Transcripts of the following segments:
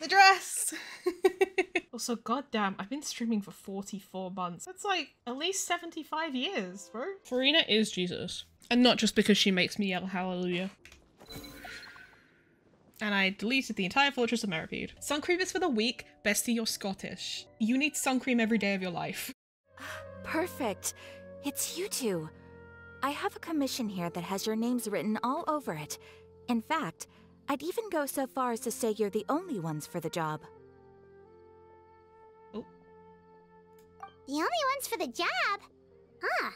the dress! Also, goddamn, I've been streaming for 44 months. That's like at least 75 years, bro. Farina is Jesus. And not just because she makes me yell hallelujah. And I deleted the entire Fortress of Meripede. Sun cream is for the weak. Bestie, you're Scottish. You need sun cream every day of your life. Perfect. It's you two. I have a commission here that has your names written all over it. In fact, I'd even go so far as to say you're the only ones for the job. Oh. The only ones for the job? Huh.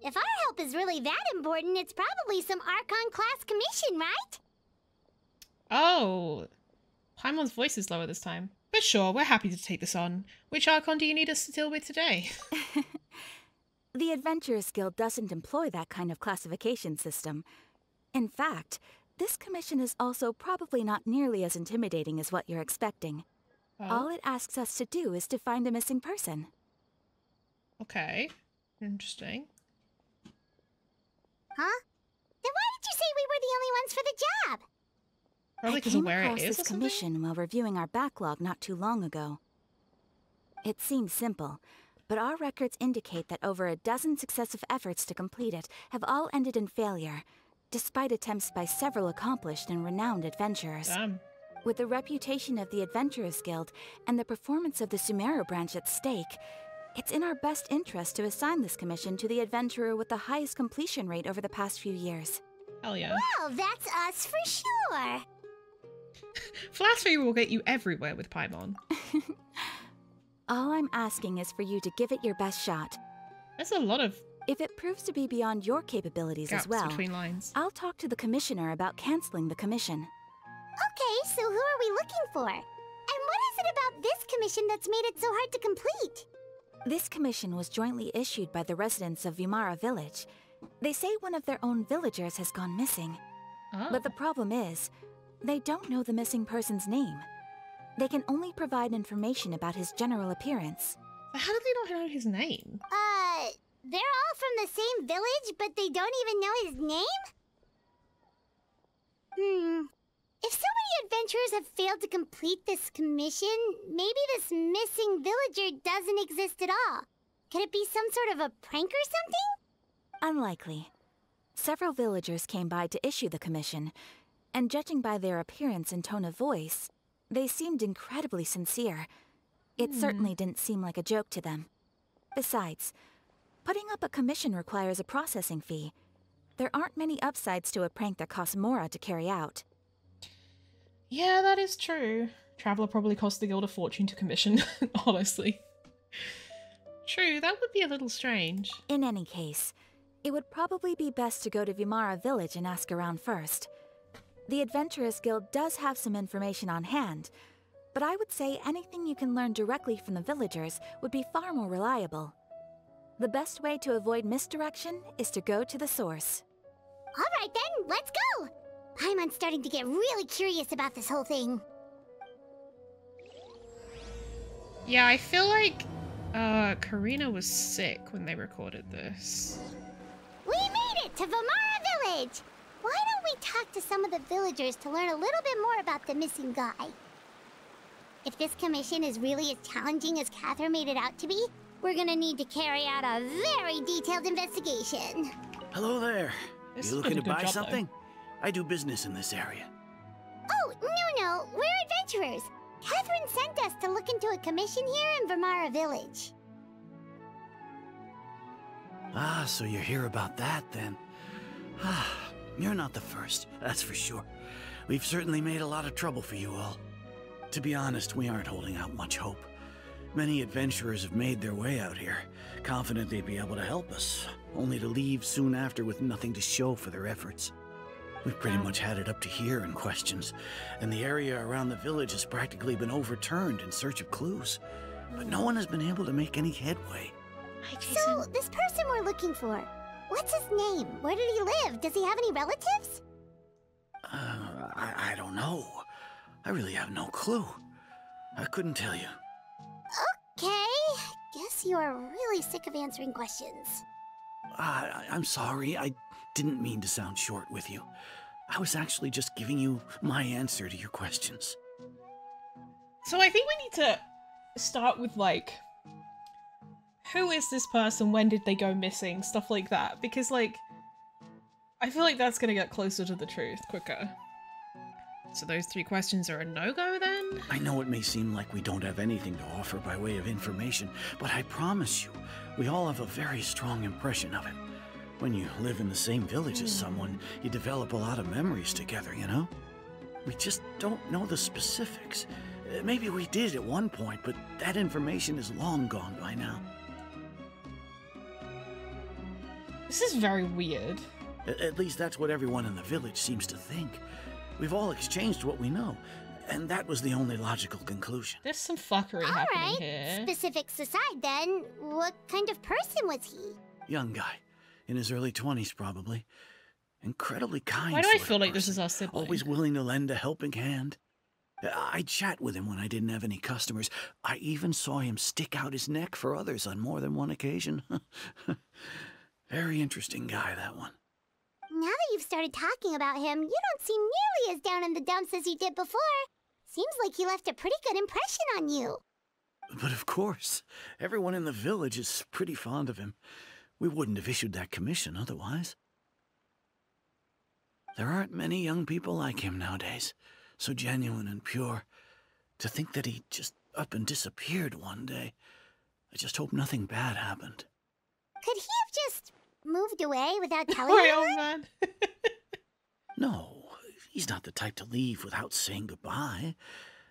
If our help is really that important, it's probably some Archon class commission, right? Oh. Paimon's voice is lower this time. But sure, we're happy to take this on. Which Archon do you need us to deal with today? The Adventurers Guild doesn't employ that kind of classification system. In fact, this commission is also probably not nearly as intimidating as what you're expecting. Oh. All it asks us to do is to find a missing person. Okay. Interesting. Huh? Then why did you say we were the only ones for the job? Probably I because of came where across it is this or something? commission while reviewing our backlog not too long ago. It seems simple, but our records indicate that over a dozen successive efforts to complete it have all ended in failure, despite attempts by several accomplished and renowned adventurers. Damn. With the reputation of the Adventurers Guild and the performance of the Sumeru branch at stake, it's in our best interest to assign this commission to the adventurer with the highest completion rate over the past few years. Hell yeah. Well, that's us for sure. Philosophy will get you everywhere with Paimon. All I'm asking is for you to give it your best shot. There's a lot of If it proves to be beyond your capabilities gaps as well, between lines. I'll talk to the commissioner about canceling the commission. Okay, so who are we looking for? And what is it about this commission that's made it so hard to complete? This commission was jointly issued by the residents of Vimara Village. They say one of their own villagers has gone missing. Oh. But the problem is, they don't know the missing person's name. They can only provide information about his general appearance. But how do they not know his name? They're all from the same village, but they don't even know his name? If so many adventurers have failed to complete this commission, maybe this missing villager doesn't exist at all. Could it be some sort of a prank or something? Unlikely. Several villagers came by to issue the commission, and judging by their appearance and tone of voice, they seemed incredibly sincere. It certainly didn't seem like a joke to them. Besides, putting up a commission requires a processing fee. There aren't many upsides to a prank that costs Mora to carry out. Yeah, that is true. Traveler probably cost the guild a fortune to commission, honestly. True, that would be a little strange. In any case, it would probably be best to go to Vimara Village and ask around first. The Adventurers Guild does have some information on hand, but I would say anything you can learn directly from the villagers would be far more reliable. The best way to avoid misdirection is to go to the source. All right then, let's go! Paimon's starting to get really curious about this whole thing. Yeah, I feel like Karina was sick when they recorded this. We made it to Vimara Village! Why don't we talk to some of the villagers to learn a little bit more about the missing guy? If this commission is really as challenging as Catherine made it out to be, we're gonna need to carry out a very detailed investigation. Hello there. This You has looking been to a good buy job, though. something? I do business in this area. Oh, no, we're adventurers. Catherine sent us to look into a commission here in Vimara Village. Ah, so you're here about that then. Ah, you're not the first, that's for sure. We've certainly made a lot of trouble for you all. To be honest, we aren't holding out much hope. Many adventurers have made their way out here, confident they'd be able to help us, only to leave soon after with nothing to show for their efforts. We've pretty much had it up to here in questions, and the area around the village has practically been overturned in search of clues. But no one has been able to make any headway. Hi, Jason. So, this person we're looking for, what's his name? Where did he live? Does he have any relatives? I don't know. I really have no clue. I couldn't tell you. Okay, guess you are really sick of answering questions. I'm sorry, I didn't mean to sound short with you. I was actually just giving you my answer to your questions. So I think we need to start with, like, who is this person? When did they go missing? Stuff like that. Because, like, I feel like that's gonna get closer to the truth quicker. So those 3 questions are a no-go then? I know it may seem like we don't have anything to offer by way of information, but I promise you, we all have a very strong impression of him. When you live in the same village as someone, you develop a lot of memories together, you know? We just don't know the specifics. Maybe we did at one point, but that information is long gone by now. This is very weird. At least that's what everyone in the village seems to think. We've all exchanged what we know, and that was the only logical conclusion. There's some fuckery happening here. Specifics aside then, what kind of person was he? Young guy. In his early 20s, probably. Incredibly kind. Why do I feel like this is our sibling? Always willing to lend a helping hand. I'd chat with him when I didn't have any customers. I even saw him stick out his neck for others on more than one occasion. Very interesting guy, that one. Now that you've started talking about him, you don't seem nearly as down in the dumps as you did before. Seems like he left a pretty good impression on you. But of course, everyone in the village is pretty fond of him. We wouldn't have issued that commission otherwise. There aren't many young people like him nowadays, so genuine and pure. To think that he just up and disappeared one day. I just hope nothing bad happened. Could he have just moved away without telling Poor anyone? old man. No, he's not the type to leave without saying goodbye.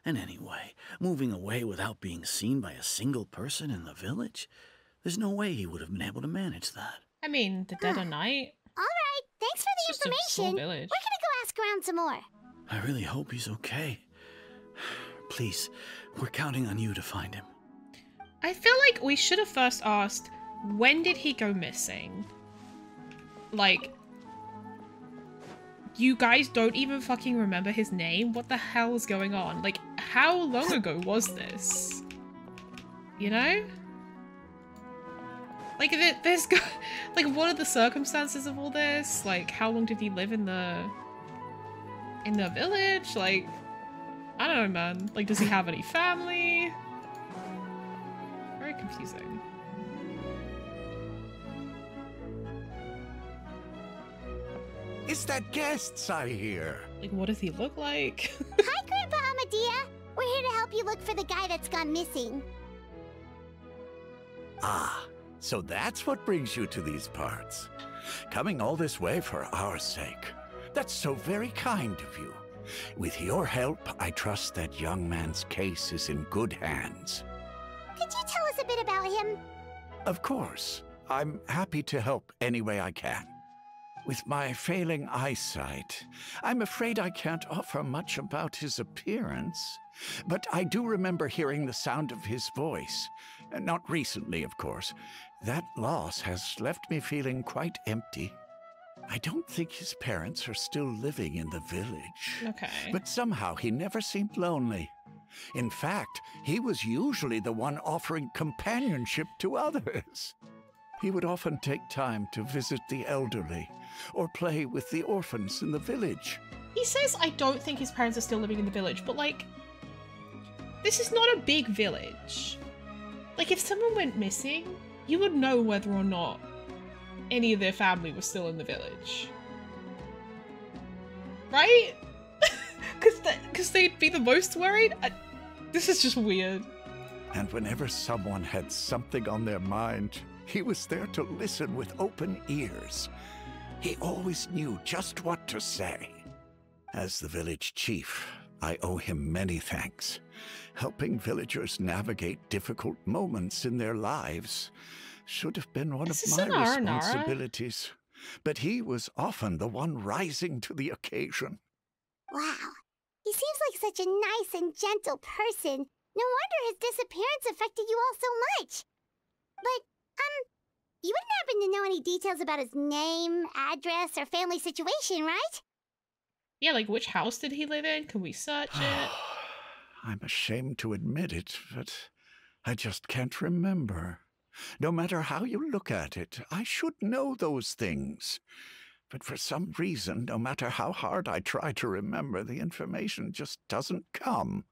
And anyway, moving away without being seen by a single person in the village? There's no way he would have been able to manage that. I mean, the dead of night. All right, thanks for the It's just a small information. village. We're gonna go ask around some more. I really hope he's okay. Please, we're counting on you to find him. I feel like we should have first asked, when did he go missing? Like, you guys don't even fucking remember his name? What the hell is going on? Like, how long ago was this? You know? Like, there's... Like, what are the circumstances of all this? Like, how long did he live in the village? Like, I don't know, man. Like, does he have any family? Very confusing. Is that guests I hear? Like, what does he look like? Hi, Grandpa Amadea. We're here to help you look for the guy that's gone missing. Ah, so that's what brings you to these parts. Coming all this way for our sake. That's so very kind of you. With your help, I trust that young man's case is in good hands. Could you tell us a bit about him? Of course. I'm happy to help any way I can. With my failing eyesight, I'm afraid I can't offer much about his appearance. But I do remember hearing the sound of his voice. Not recently, of course. That loss has left me feeling quite empty. I don't think his parents are still living in the village. Okay. But somehow he never seemed lonely. In fact, he was usually the one offering companionship to others. He would often take time to visit the elderly or play with the orphans in the village. He says, I don't think his parents are still living in the village, but like, this is not a big village. Like, if someone went missing, you would know whether or not any of their family was still in the village. Right? Because they'd be the most worried? This is just weird. And whenever someone had something on their mind, he was there to listen with open ears. He always knew just what to say. As the village chief, I owe him many thanks. Helping villagers navigate difficult moments in their lives should have been one of my responsibilities. But he was often the one rising to the occasion. Wow. He seems like such a nice and gentle person. No wonder his disappearance affected you all so much. But, you wouldn't happen to know any details about his name, address, or family situation, right? Yeah, like, which house did he live in? Can we search it? I'm ashamed to admit it, but I just can't remember. No matter how you look at it, I should know those things. But for some reason, no matter how hard I try to remember, the information just doesn't come.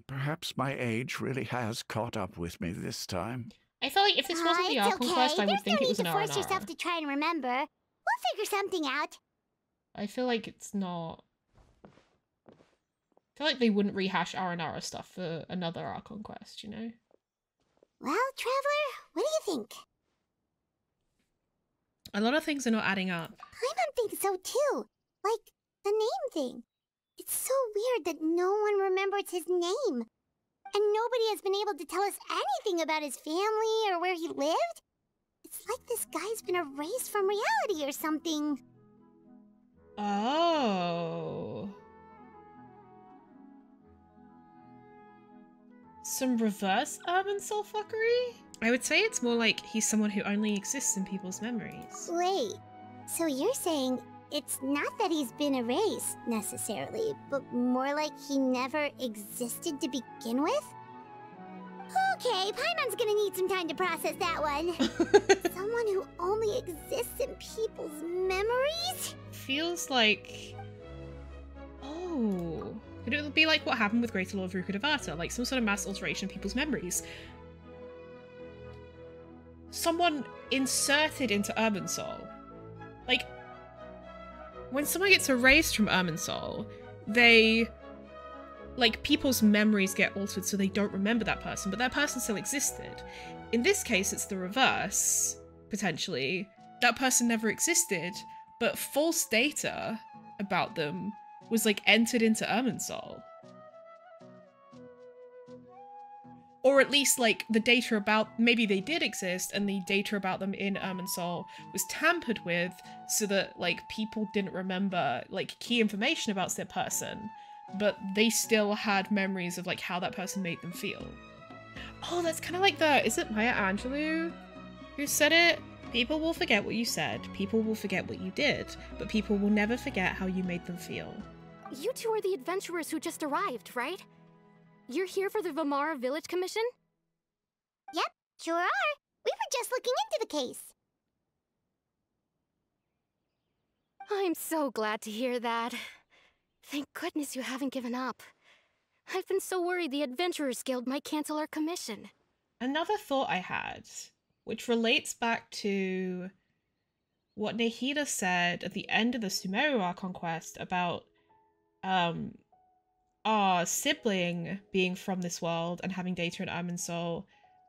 Perhaps my age really has caught up with me this time. I feel like if this wasn't the Archon Quest, I would think it was an There's no need to force yourself R&R. to try and remember. We'll figure something out. I feel like it's not... I feel like they wouldn't rehash R&R stuff for another Archon Quest, you know? Well, Traveler, what do you think? A lot of things are not adding up. Paimon thinks so too. Like, the name thing. It's so weird that no one remembers his name. And nobody has been able to tell us anything about his family or where he lived. It's like this guy's been erased from reality or something. Oh. Some reverse urban soul fuckery? I would say it's more like he's someone who only exists in people's memories. Wait, so you're saying it's not that he's been erased, necessarily, but more like he never existed to begin with? Okay, Paimon's gonna need some time to process that one. Someone who only exists in people's memories? Feels like... Oh... Could it be like what happened with Greater Lord Rukkhadevata? Like some sort of mass alteration of people's memories? Someone inserted into Urban Soul. Like, when someone gets erased from Urban Soul, they... like, people's memories get altered so they don't remember that person, but that person still existed. In this case, it's the reverse, potentially. That person never existed, but false data about them was, like, entered into Irminsul. Or at least, like, the data about... maybe they did exist, and the data about them in Irminsul was tampered with so that, like, people didn't remember, like, key information about their person, but they still had memories of, like, how that person made them feel. Oh, that's kind of like the... is it Maya Angelou who said it? People will forget what you said, people will forget what you did, but people will never forget how you made them feel. You two are the adventurers who just arrived, right? You're here for the Vamara Village Commission? Yep, sure are. We were just looking into the case. I'm so glad to hear that. Thank goodness you haven't given up. I've been so worried the Adventurers Guild might cancel our commission. Another thought I had, which relates back to what Nahida said at the end of the Sumeru Archon Quest about our sibling being from this world and having data in Irminsul,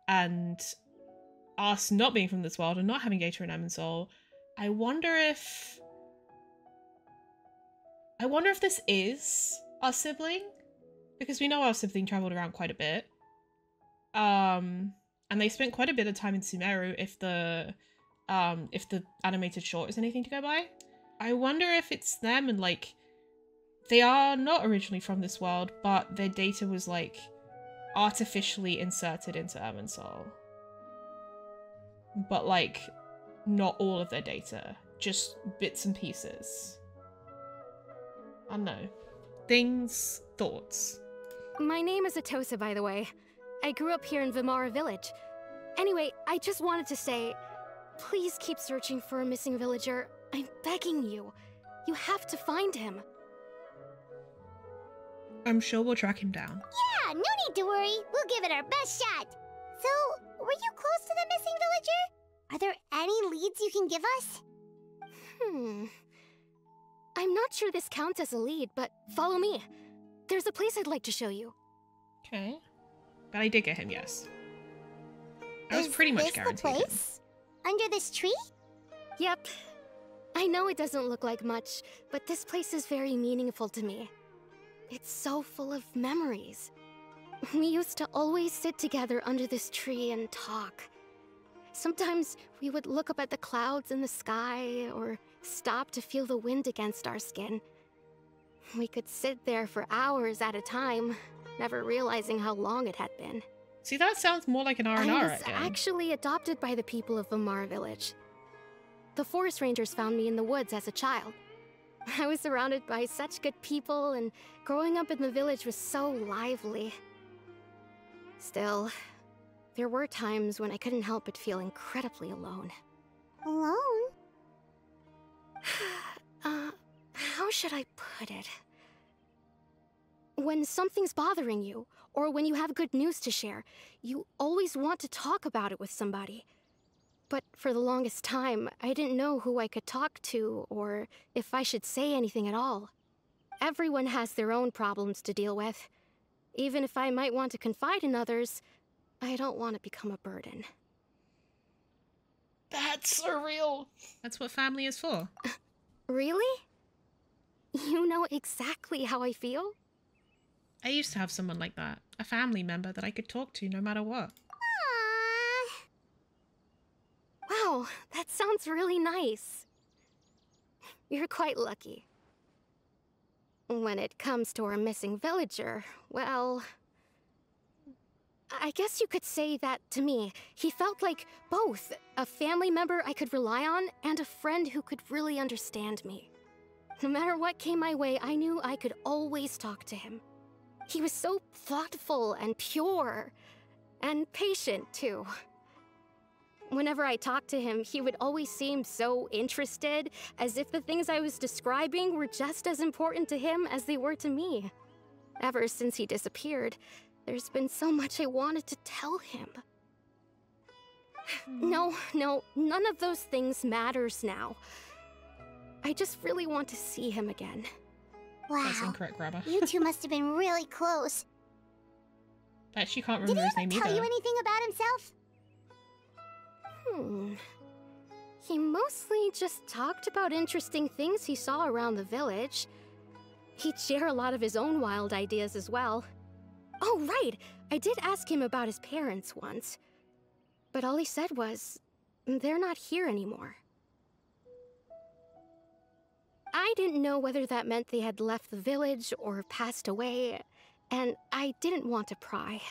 and us not being from this world and not having data in Irminsul. I wonder if this is our sibling, because we know our sibling traveled around quite a bit. And they spent quite a bit of time in Sumeru if the animated short is anything to go by. I wonder if it's them and, like, they are not originally from this world, but their data was, like, artificially inserted into Irminsul. But, like, not all of their data, just bits and pieces. I don't know. Things, thoughts. My name is Atosa, by the way. I grew up here in Vamara Village. Anyway, I just wanted to say, please keep searching for a missing villager. I'm begging you. You have to find him. I'm sure we'll track him down. Yeah, no need to worry. We'll give it our best shot. So, were you close to the missing villager? Are there any leads you can give us? I'm not sure this counts as a lead, but follow me. There's a place I'd like to show you. Okay. But I did get him, yes. I was pretty much guaranteed. Is this the place? Under this tree? Yep. I know it doesn't look like much, but this place is very meaningful to me. It's so full of memories. We used to always sit together under this tree and talk. Sometimes we would look up at the clouds in the sky, or stop to feel the wind against our skin. We could sit there for hours at a time, never realizing how long it had been. See, that sounds more like an R&R I was again. actually adopted by the people of Vamara Village. The forest rangers found me in the woods as a child. I was surrounded by such good people, and growing up in the village was so lively. Still, there were times when I couldn't help but feel incredibly alone. Alone? How should I put it? when something's bothering you, or when you have good news to share, you always want to talk about it with somebody. But for the longest time, I didn't know who I could talk to, or if I should say anything at all. Everyone has their own problems to deal with. Even if I might want to confide in others, I don't want to become a burden. That's surreal. That's what family is for. Really? You know exactly how I feel? I used to have someone like that. A family member that I could talk to no matter what. Aww. Wow, that sounds really nice. You're quite lucky. When it comes to our missing villager, well, I guess you could say that to me. He felt like both a family member I could rely on and a friend who could really understand me. No matter what came my way, I knew I could always talk to him. He was so thoughtful and pure, and patient too. Whenever I talked to him, he would always seem so interested, as if the things I was describing were just as important to him as they were to me. Ever since he disappeared, there's been so much I wanted to tell him. No, none of those things matters now. I just really want to see him again. Wow. That's incorrect, Grabber. You two must have been really close. I actually can't Did remember he his name ever tell either. you anything about himself? He mostly just talked about interesting things he saw around the village. He'd share a lot of his own wild ideas as well. Oh, right! I did ask him about his parents once. But all he said was, they're not here anymore. I didn't know whether that meant they had left the village or passed away, and I didn't want to pry.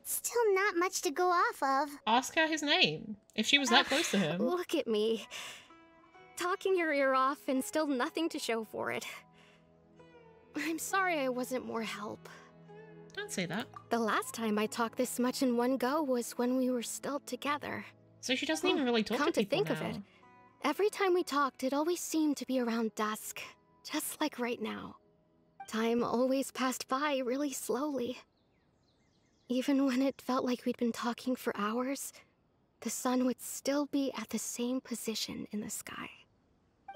Still not much to go off of. Ask her his name, if she was that close to him. Look at me. Talking your ear off and still nothing to show for it. I'm sorry I wasn't more help. Don't say that. The last time I talked this much in one go was when we were still together. So she doesn't even really talk Come to to people think now. of it, every time we talked, it always seemed to be around dusk, just like right now. Time always passed by really slowly. Even when it felt like we'd been talking for hours, the sun would still be at the same position in the sky.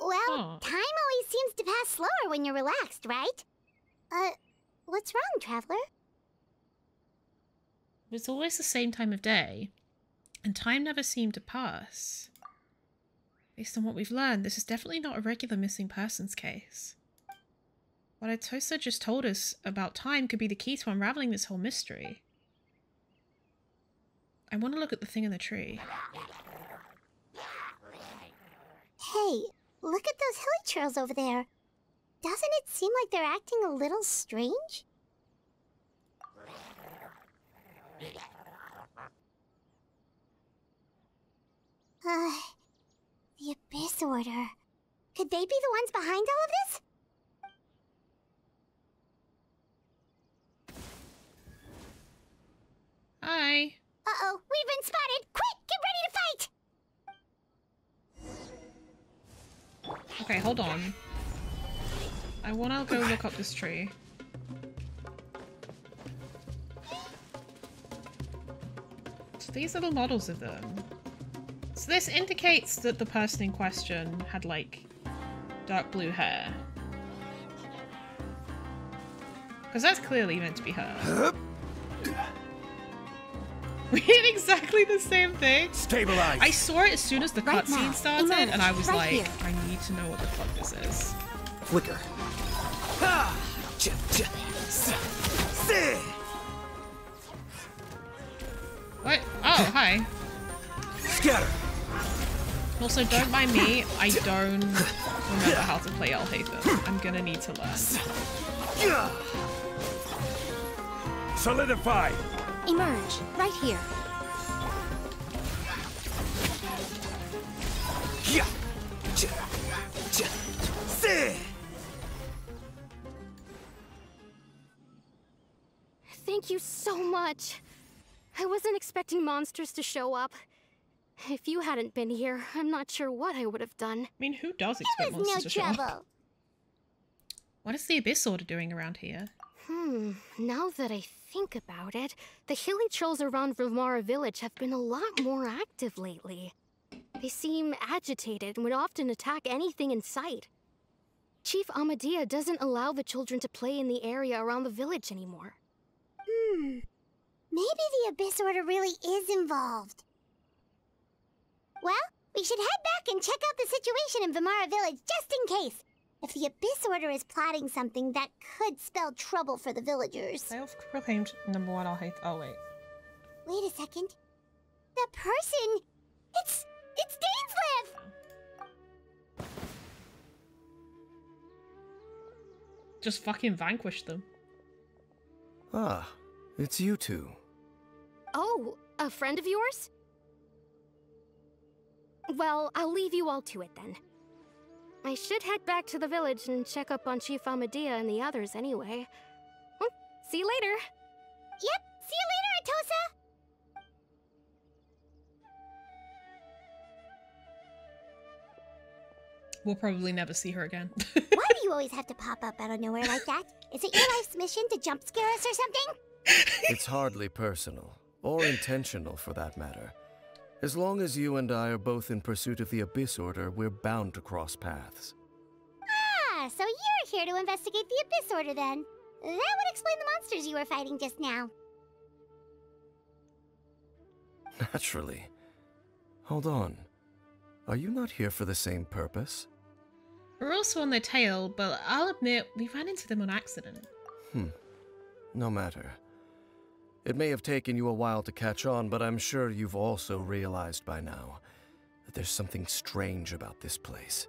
Well, time always seems to pass slower when you're relaxed, right? What's wrong, Traveler? It's always the same time of day, and time never seemed to pass. Based on what we've learned, this is definitely not a regular missing persons case. What Atosa just told us about time could be the key to unraveling this whole mystery. I want to look at the thing in the tree. Hey, look at those hilly trails over there. Doesn't it seem like they're acting a little strange? The Abyss Order. Could they be the ones behind all of this? Hi! Uh-oh, we've been spotted! Quick, get ready to fight! Okay, hold on. I want to go look up this tree. So these are the models of them. So this indicates that the person in question had, like, dark blue hair. Because that's clearly meant to be her. We did exactly the same thing. Stabilize. I saw it as soon as the Right cutscene now. started, Emerge. and I was Right like, here. I need to know what the fuck this is. Flicker. What? Oh, hi. Scatter. Also, don't mind me. I don't remember how to play Alhaven. I'm gonna need to learn. Solidify. Emerge, right here. Thank you so much. I wasn't expecting monsters to show up. If you hadn't been here, I'm not sure what I would have done. I mean, who does expect There's no monsters to show up? trouble. What is the Abyss Order doing around here? Now that I think about it, the hilly trolls around Vimara Village have been a lot more active lately. They seem agitated and would often attack anything in sight. Chief Amadea doesn't allow the children to play in the area around the village anymore. Maybe the Abyss Order really is involved. Well, we should head back and check out the situation in Vimara Village just in case. If the Abyss Order is plotting something that could spell trouble for the villagers. Self-proclaimed #1 I'll hate. Oh, wait. Wait a second. The person... It's Dainslev! Just fucking vanquish them. Ah, it's you two. Oh, a friend of yours? Well, I'll leave you all to it then. I should head back to the village and check up on Chief Amadea and the others anyway. Well, see you later. Yep, see you later, Atosa! We'll probably never see her again. Why do you always have to pop up out of nowhere like that? Is it your life's mission to jump scare us or something? It's hardly personal, or intentional for that matter. As long as you and I are both in pursuit of the Abyss Order, we're bound to cross paths. Ah, so you're here to investigate the Abyss Order then. That would explain the monsters you were fighting just now. Naturally. Hold on. Are you not here for the same purpose? We're also on their tail, but I'll admit we ran into them on accident. No matter. It may have taken you a while to catch on, but I'm sure you've also realized by now that there's something strange about this place.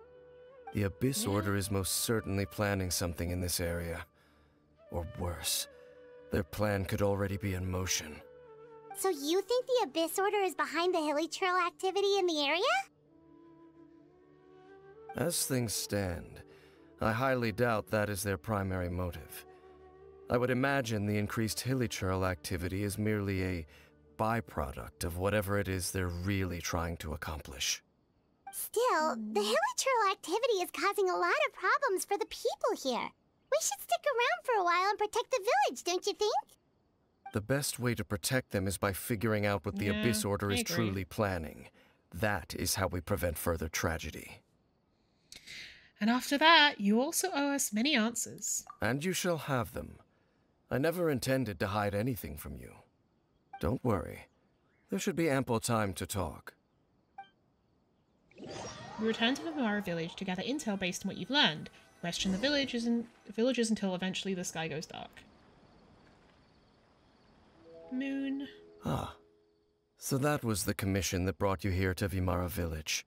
The Abyss Order is most certainly planning something in this area. Or worse, their plan could already be in motion. So you think the Abyss Order is behind the hilly trail activity in the area? As things stand, I highly doubt that is their primary motive. I would imagine the increased hilly trail activity is merely a byproduct of whatever it is they're really trying to accomplish. Still, the hilly trail activity is causing a lot of problems for the people here. We should stick around for a while and protect the village, don't you think? The best way to protect them is by figuring out what the Abyss Order is truly planning. That is how we prevent further tragedy. And after that, you also owe us many answers. And you shall have them. I never intended to hide anything from you. Don't worry. There should be ample time to talk. We return to the Vimara village to gather intel based on what you've learned. Question the villagers until eventually the sky goes dark. Moon. Ah. So that was the commission that brought you here to Vimara village.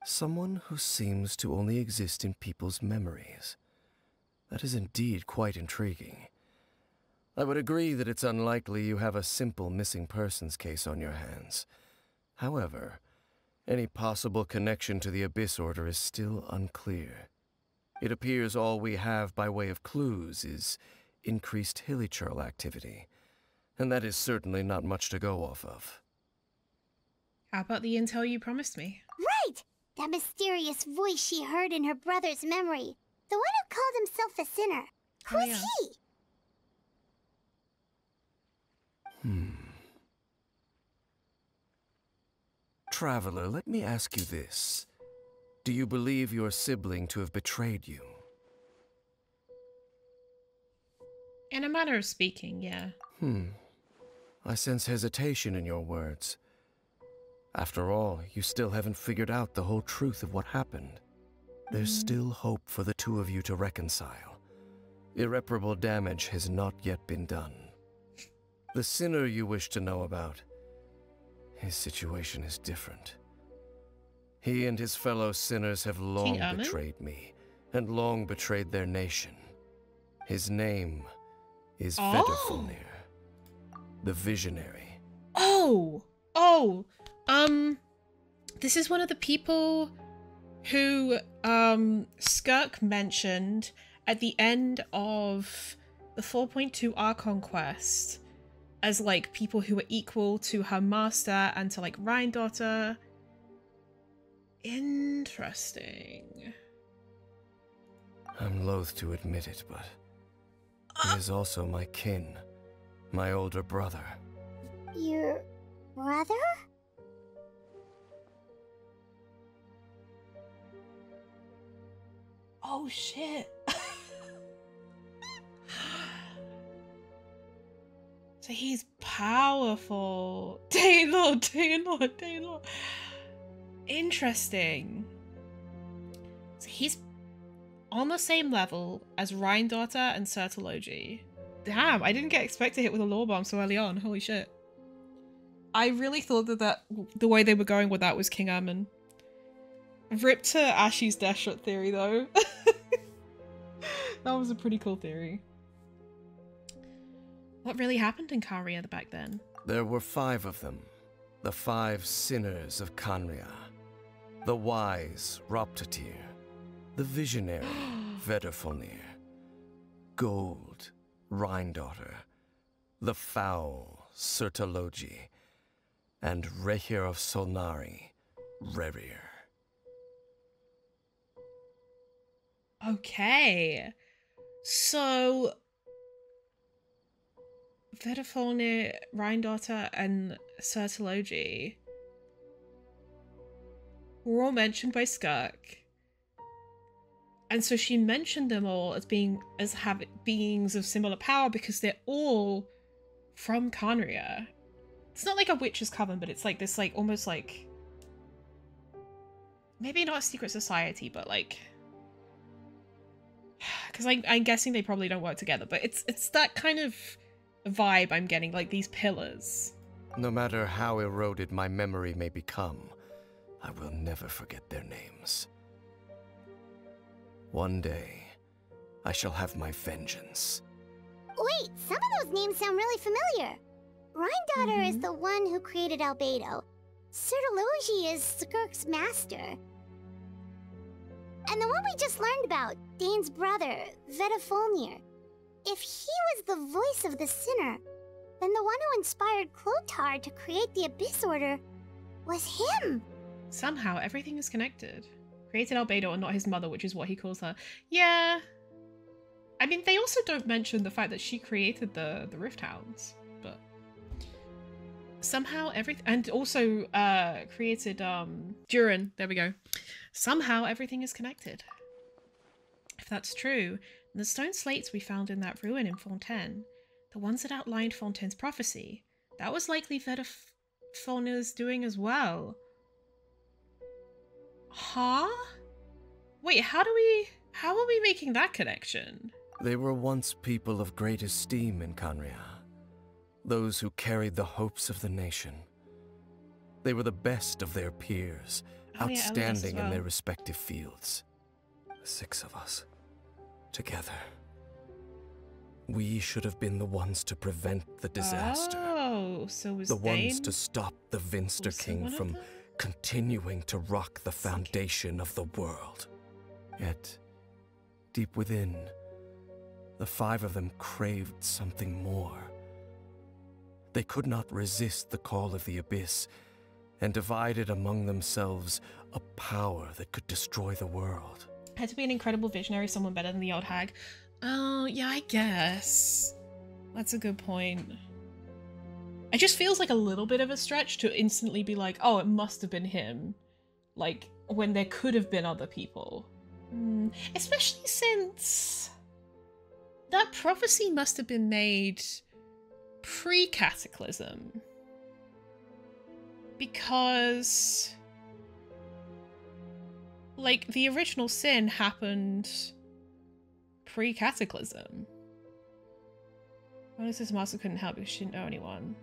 Someone who seems to only exist in people's memories. That is indeed quite intriguing. I would agree that it's unlikely you have a simple missing persons case on your hands. However, any possible connection to the Abyss Order is still unclear. It appears all we have by way of clues is increased hilly trail activity, and that is certainly not much to go off of. How about the intel you promised me? Right! That mysterious voice she heard in her brother's memory. The one who called himself a sinner. Who's he? Traveler, let me ask you this. Do you believe your sibling to have betrayed you? In a manner of speaking, yeah. I sense hesitation in your words. After all, you still haven't figured out the whole truth of what happened. There's still hope for the two of you to reconcile. Irreparable damage has not yet been done. The sinner you wish to know about, his situation is different. He and his fellow sinners have long betrayed me, and long betrayed their nation. His name is Vedderfulnir, the Visionary. This is one of the people who Skirk mentioned at the end of the 4.2 Archon quest as like people who were equal to her master and to like Rhine-daughter. Interesting. I'm loath to admit it, but he is also my kin, my older brother. Your brother? Oh shit. So he's powerful. Daylord. Interesting. So he's on the same level as Rhine-Daughter and Sertology. Damn, I didn't expect to hit with a lore bomb so early on. Holy shit. I really thought that the way they were going with that was King Ermin. Rip to Ashy's Deathshot theory though. That was a pretty cool theory. What really happened in Khaenri'ah back then? There were 5 of them. The 5 sinners of Khaenri'ah. The wise Roptatyr. The visionary Vedderfolnir. Gold Rhine-Daughter. The foul Sertology. And Rehir of Solnari, Rerir. Okay. So Vedderfolnir, Rhine-Daughter, and Sertology were all mentioned by Skirk. And so she mentioned them all as beings of similar power because they're all from Khaenri'ah. It's not like a witch's coven, but it's like this, like, almost like... maybe not a secret society, but like... because I'm guessing they probably don't work together, but it's that kind of vibe I'm getting, like these pillars. No matter how eroded my memory may become, I will never forget their names. One day, I shall have my vengeance. Wait, some of those names sound really familiar. Rhine-Daughter is the one who created Albedo. Sertology is Skirk's master. And the one we just learned about, Dane's brother, Vedderfolnir. If he was the voice of the sinner, then the one who inspired Clothar to create the Abyss Order was him. Somehow everything is connected. Created Albedo and not his mother, which is what he calls her. Yeah. I mean, they also don't mention the fact that she created the Rift Hounds, but somehow everything, and also created Durin. There we go. Somehow everything is connected. If that's true, the stone slates we found in that ruin in Fontaine, the ones that outlined Fontaine's prophecy, that was likely Vedderfolnir's doing as well. Huh? Wait, how are we making that connection? They were once people of great esteem in Khaenri'ah. Those who carried the hopes of the nation. They were the best of their peers, outstanding in their respective fields. The 6 of us, together. We should have been the ones to prevent the disaster. Oh, so was the Dane ones to stop the Vinster King from continuing to rock the foundation of the world. Yet, deep within, the 5 of them craved something more. They could not resist the call of the Abyss, and divided among themselves a power that could destroy the world. Had to be an incredible visionary, someone better than the old hag. Oh, yeah, I guess. That's a good point. It just feels like a little bit of a stretch to instantly be like, oh, it must have been him. Like, when there could have been other people. Especially since that prophecy must have been made pre-Cataclysm. Because, like, the original sin happened pre-Cataclysm. Mona's master couldn't help because she didn't know anyone.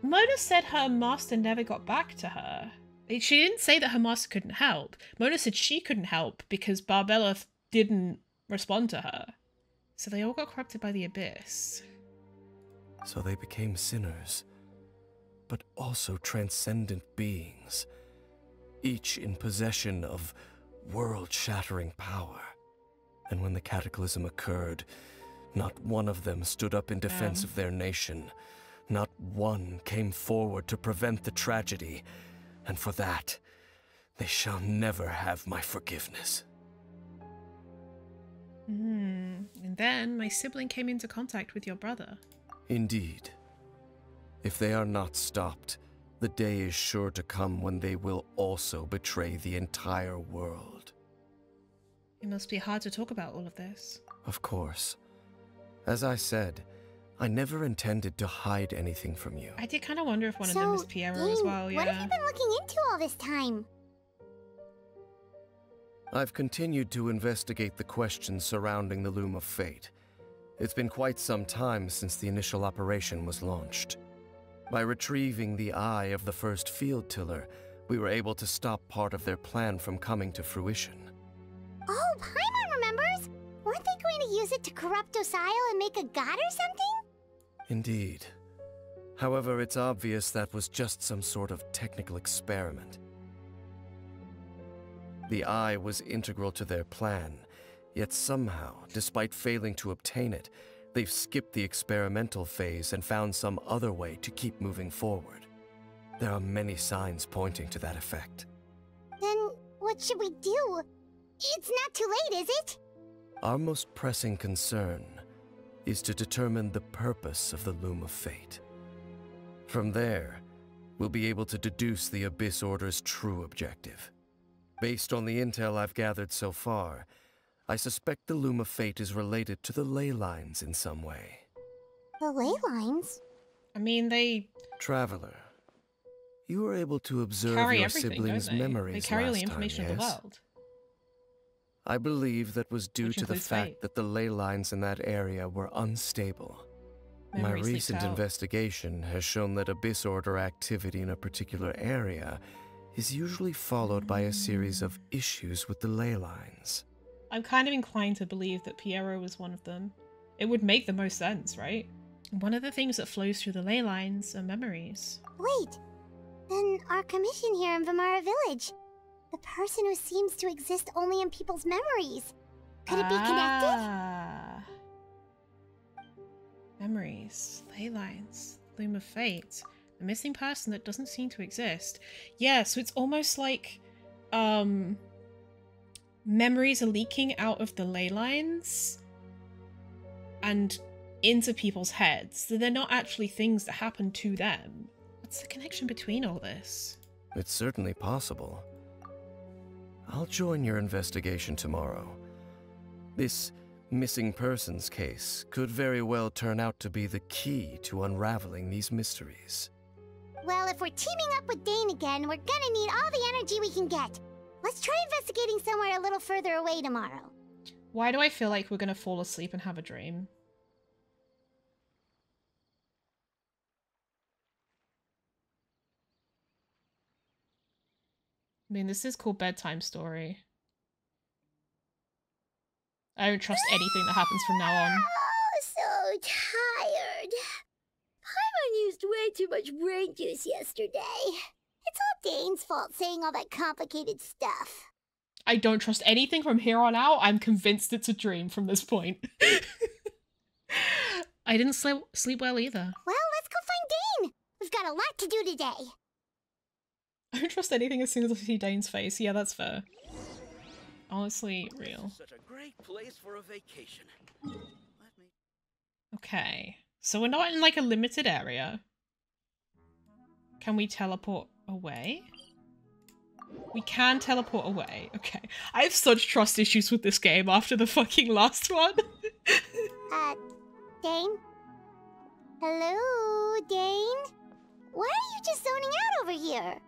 Mona said her master never got back to her. She didn't say that her master couldn't help. Mona said she couldn't help because Barbella didn't respond to her. So they all got corrupted by the Abyss. So they became sinners, but also transcendent beings, each in possession of world-shattering power. And when the cataclysm occurred, not one of them stood up in defense of their nation. Not one came forward to prevent the tragedy, and for that, they shall never have my forgiveness. And then my sibling came into contact with your brother. Indeed. If they are not stopped, the day is sure to come when they will also betray the entire world. It must be hard to talk about all of this. Of course. As I said, I never intended to hide anything from you. I did kind of wonder if one of them was Piero as well, yeah. What have you been looking into all this time? I've continued to investigate the questions surrounding the Loom of Fate. It's been quite some time since the initial operation was launched. By retrieving the eye of the first field tiller, we were able to stop part of their plan from coming to fruition. Oh, Paimon remembers! Weren't they going to use it to corrupt Osial and make a god or something? Indeed. However, it's obvious that was just some sort of technical experiment. The eye was integral to their plan, yet somehow, despite failing to obtain it, they've skipped the experimental phase and found some other way to keep moving forward. There are many signs pointing to that effect. Then what should we do? It's not too late, is it? Our most pressing concern is to determine the purpose of the Loom of Fate. From there, we'll be able to deduce the Abyss Order's true objective. Based on the intel I've gathered so far, I suspect the Loom of Fate is related to the ley lines in some way. The ley lines? I mean, they... Traveler, you were able to observe carry your everything, siblings' don't they? memories They carry all the last information time, of the yes? world. I believe that was due Which to the includes fact fate. that the ley lines in that area were unstable. Memories My leaked recent out. investigation has shown that Abyss Order activity in a particular area is usually followed by a series of issues with the ley lines. I'm kind of inclined to believe that Piero was one of them. It would make the most sense, right? One of the things that flows through the ley lines are memories. Wait, then our commission here in Vimara Village. The person who seems to exist only in people's memories. Could it be connected? Ah. Memories, ley lines, Loom of Fate, a missing person that doesn't seem to exist. Yeah, so it's almost like memories are leaking out of the ley lines and into people's heads. So they're not actually things that happen to them. What's the connection between all this? It's certainly possible. I'll join your investigation tomorrow. This missing persons case could very well turn out to be the key to unraveling these mysteries. Well, if we're teaming up with Dane again, we're gonna need all the energy we can get. Let's try investigating somewhere a little further away tomorrow. Why do I feel like we're gonna fall asleep and have a dream? I mean, this is called Bedtime Story. I don't trust anything that happens from now on. Oh, so tired. Paimon used way too much brain juice yesterday. It's all Dane's fault saying all that complicated stuff. I don't trust anything from here on out. I'm convinced it's a dream from this point. I didn't sleep well either. Well, let's go find Dane. We've got a lot to do today. I don't trust anything as soon as I see Dane's face. Yeah, that's fair. Honestly, real. Such a great place for a vacation. Let me... Okay. So we're not in like a limited area. Can we teleport away? We can teleport away. Okay. I have such trust issues with this game after the fucking last one. Dane? Hello, Dane? Why are you just zoning out over here?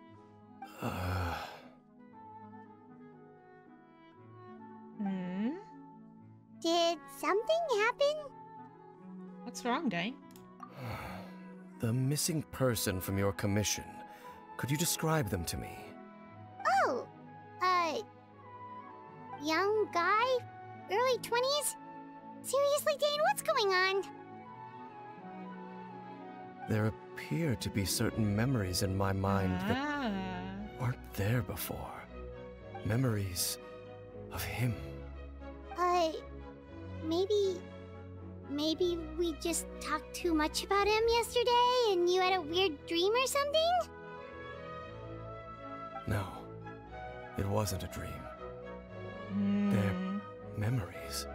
Did something happen? What's wrong, Dane? The missing person from your commission. Could you describe them to me? Oh, young guy? Early 20s? Seriously, Dane, what's going on? There appear to be certain memories in my mind that weren't there before. Memories of him. Maybe we just talked too much about him yesterday and you had a weird dream or something? No, it wasn't a dream. They're memories.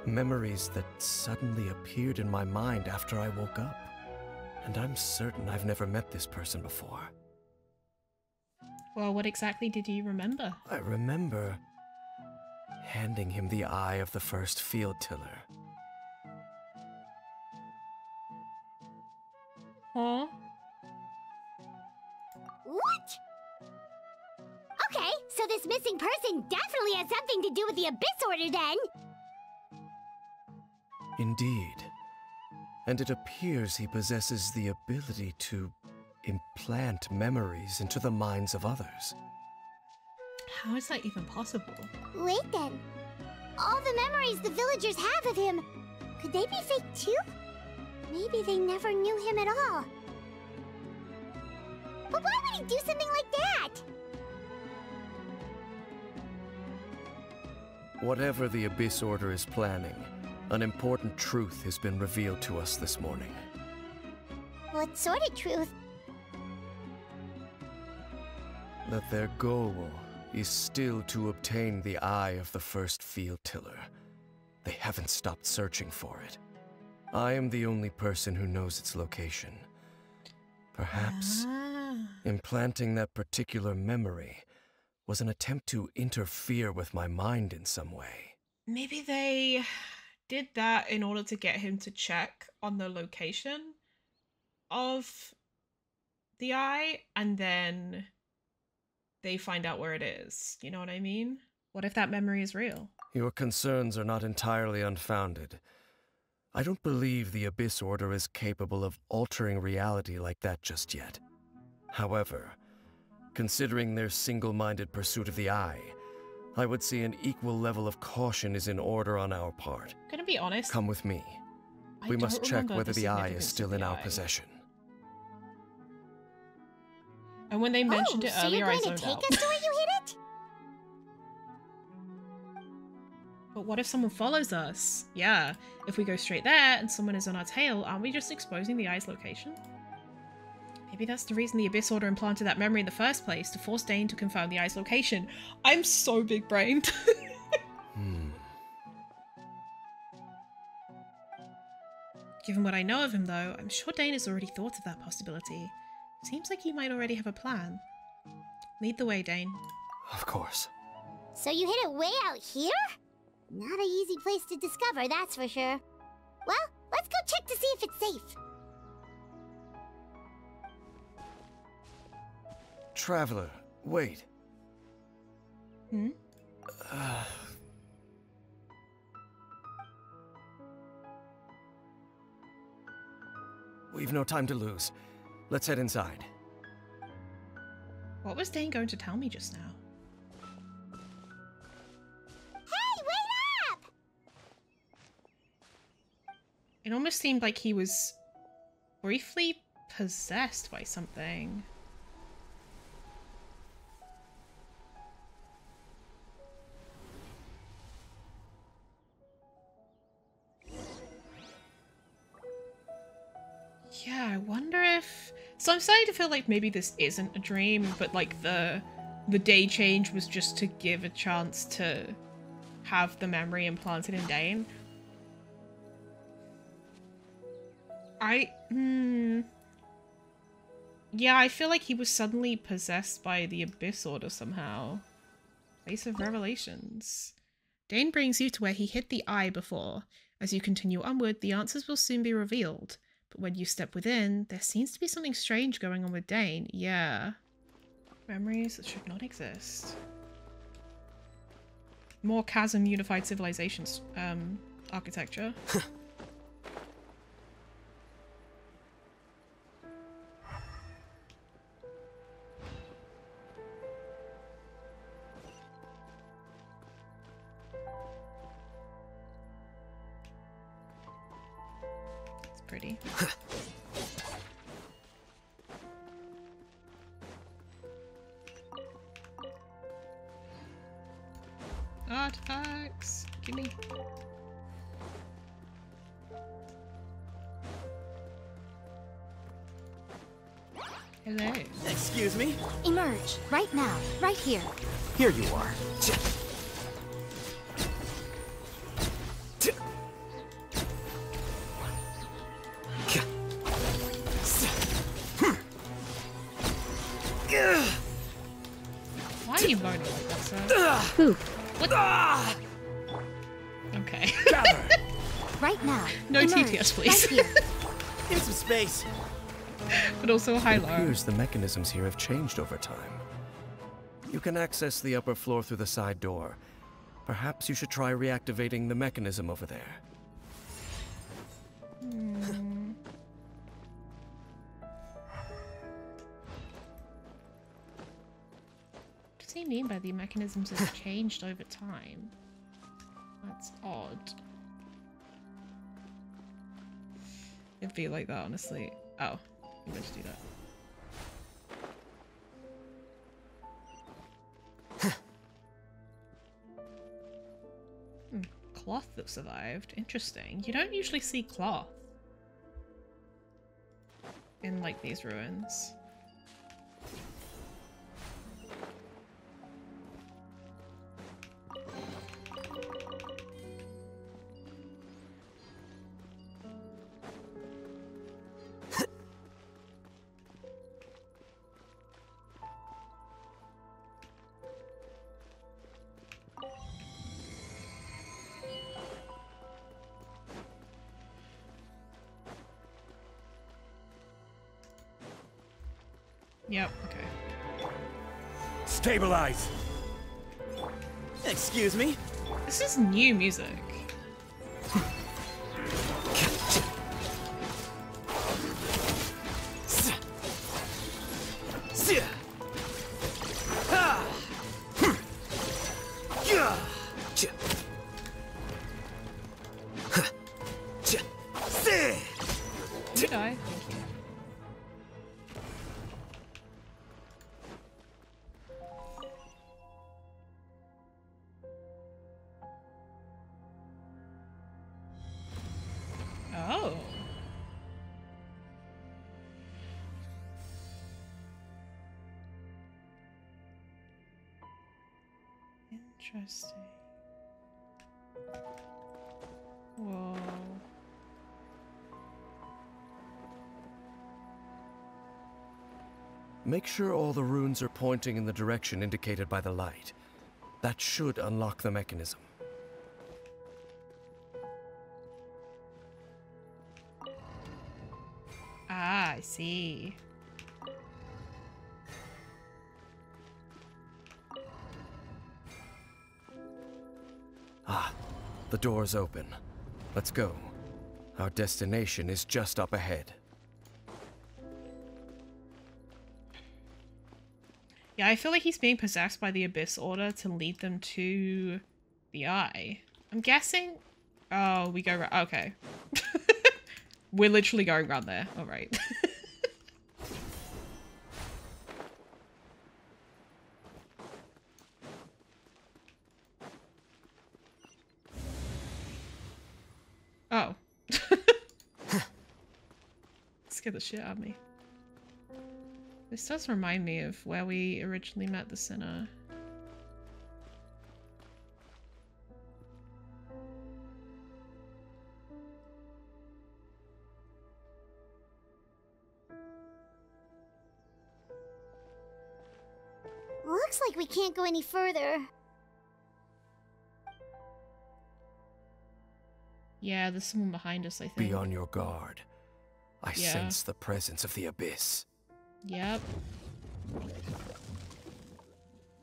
Memories that suddenly appeared in my mind after I woke up. And I'm certain I've never met this person before. Well, what exactly did you remember? I remember handing him the eye of the first field tiller. Huh? What? Okay, so this missing person definitely has something to do with the Abyss Order then! Indeed. And it appears he possesses the ability to implant memories into the minds of others. How is that even possible? Wait then. All the memories the villagers have of him, could they be fake too? Maybe they never knew him at all. But why would he do something like that? Whatever the Abyss Order is planning, an important truth has been revealed to us this morning. What sort of truth? That their goal is still to obtain the eye of the first field tiller. They haven't stopped searching for it. I am the only person who knows its location. Perhaps implanting that particular memory was an attempt to interfere with my mind in some way. Maybe they did that in order to get him to check on the location of the eye, and then they find out where it is. You know what I mean? What if that memory is real? Your concerns are not entirely unfounded. I don't believe the Abyss Order is capable of altering reality like that just yet. However, considering their single-minded pursuit of the eye, I would say an equal level of caution is in order on our part. Gonna be honest. Come with me. We must check whether the eye is still in our possession. And when they mentioned it earlier, I zoned out. So you're going to take us to where you hid it? But what if someone follows us? Yeah, if we go straight there and someone is on our tail, aren't we just exposing the eye's location? Maybe that's the reason the Abyss Order implanted that memory in the first place, to force Dane to confirm the eye's location. I'm so big-brained. Given what I know of him, though, I'm sure Dane has already thought of that possibility. Seems like he might already have a plan. Lead the way, Dane. Of course. So you hid it way out here? Not an easy place to discover, that's for sure. Well, let's go check to see if it's safe. Traveler, wait. Hmm? We've no time to lose. Let's head inside. What was Dane going to tell me just now? Hey, wait up! It almost seemed like he was briefly possessed by something. Yeah, I wonder if... So I'm starting to feel like maybe this isn't a dream, but like the day change was just to give a chance to have the memory implanted in Dane. Yeah, I feel like he was suddenly possessed by the Abyss Order somehow. Place of Revelations. Dane brings you to where he hid the eye before. As you continue onward, the answers will soon be revealed. But when you step within, there seems to be something strange going on with Dane. Yeah. Memories that should not exist. More Chasm Unified Civilizations architecture. It's pretty. Artifacts! Gimme. Hello. Excuse me? Emerge, right now, right here. Here you are. you moaning like that, sir? Who? What? Okay. Gather! Right now. No Emerge. TTS, please. Right here. Give some space. But also It high-low. appears the mechanisms here have changed over time. You can access the upper floor through the side door. Perhaps you should try reactivating the mechanism over there. What does he mean by the mechanisms have changed over time? That's odd. It'd be like that, honestly. Oh, you meant to do that. Cloth that survived. Interesting. You don't usually see cloth in, like, these ruins. Yep, okay. Stabilize! Excuse me? This is new music. You die. Thank you. Oh. Interesting. Whoa. Make sure all the runes are pointing in the direction indicated by the light. That should unlock the mechanism. Ah, I see. Ah, the door's open. Let's go. Our destination is just up ahead. Yeah, I feel like he's being possessed by the Abyss Order to lead them to the Eye. I'm guessing... Oh, we go... Okay. We're literally going around there. Alright. Oh. Scared the shit out of me. This does remind me of where we originally met the sinner. Looks like we can't go any further. Yeah, there's someone behind us, I think. Be on your guard. I Yeah. sense the presence of the abyss. Yep.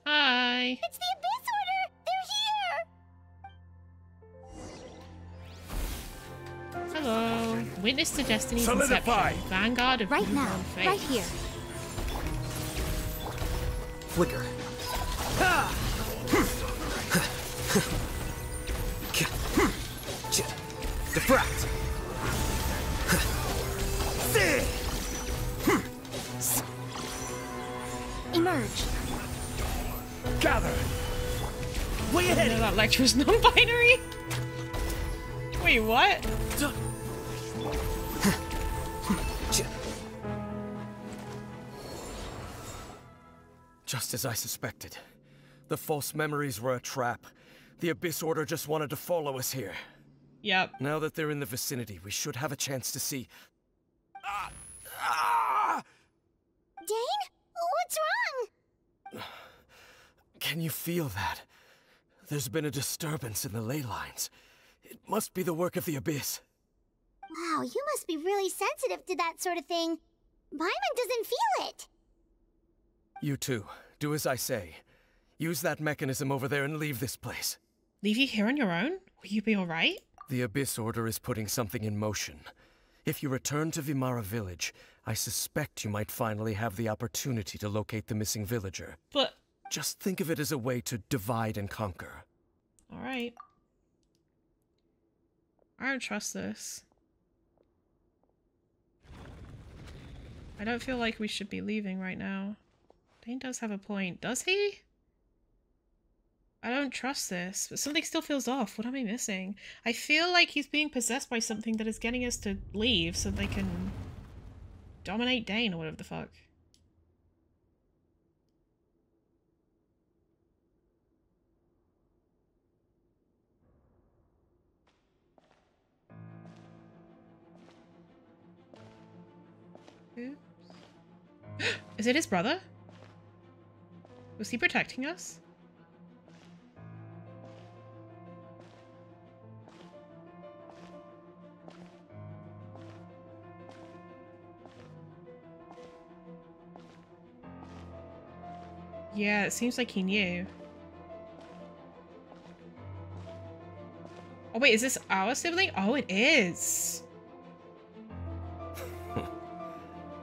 Hi. It's the Abyss Order! They're here! Hello. Witness to Destiny's Solidify. inception. Vanguard of Right now. Newborn Faith. Right here. Flicker. Diffract. Emerge. Gather! Way You ahead! know that lecture's non-binary? Wait, what? Just as I suspected. The false memories were a trap. The Abyss Order just wanted to follow us here. Yep. Now that they're in the vicinity, we should have a chance to see... Dane? What's wrong? Can you feel that? There's been a disturbance in the ley lines. It must be the work of the Abyss. Wow, you must be really sensitive to that sort of thing. Paimon doesn't feel it. You too. Do as I say. Use that mechanism over there and leave this place. Leave you here on your own? Will you be alright? The Abyss Order is putting something in motion. If you return to Vimara Village, I suspect you might finally have the opportunity to locate the missing villager. But... just think of it as a way to divide and conquer. Alright. I don't trust this. I don't feel like we should be leaving right now. Dane does have a point. Does he? I don't trust this, but something still feels off. What am I missing? I feel like he's being possessed by something that is getting us to leave so they can dominate Dane or whatever the fuck. Oops. Is it his brother? Was he protecting us? Yeah, it seems like he knew. Oh wait, is this our sibling? Oh, it is.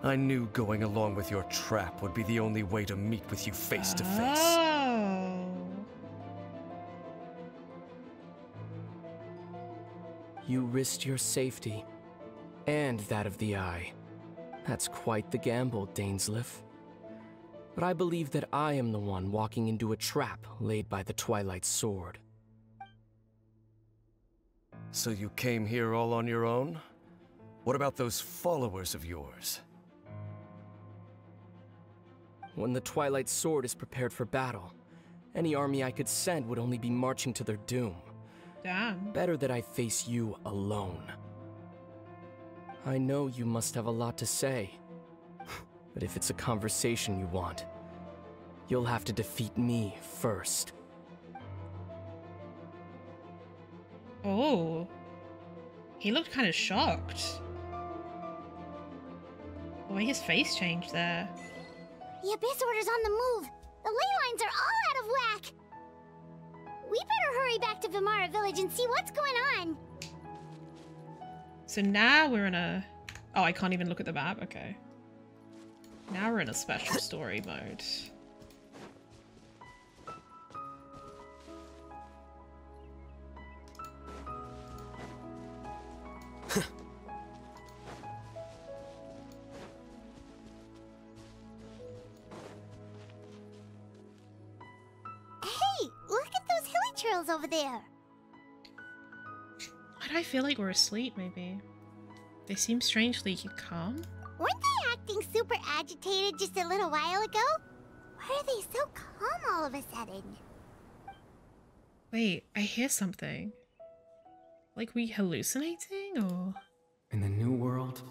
I knew going along with your trap would be the only way to meet with you face to face. Oh. You risked your safety, and that of the Eye. That's quite the gamble, Dainsleif. But I believe that I am the one walking into a trap laid by the Twilight Sword. So you came here all on your own? What about those followers of yours? When the Twilight Sword is prepared for battle, any army I could send would only be marching to their doom. Damn. Better that I face you alone. I know you must have a lot to say, but if it's a conversation you want, you'll have to defeat me first. Oh. He looked kind of shocked. The way his face changed there. The Abyss Order's on the move. The ley lines are all out of whack. We better hurry back to Vimara Village and see what's going on. So now we're in a... Oh, I can't even look at the map? Okay. Now we're in a special story mode. Hey, look at those hilly trails over there. Why do I feel like we're asleep, maybe? They seem strangely calm. Weren't they acting super agitated just a little while ago? Why are they so calm all of a sudden? Wait, I hear something. Like we hallucinating, or...? In the New World,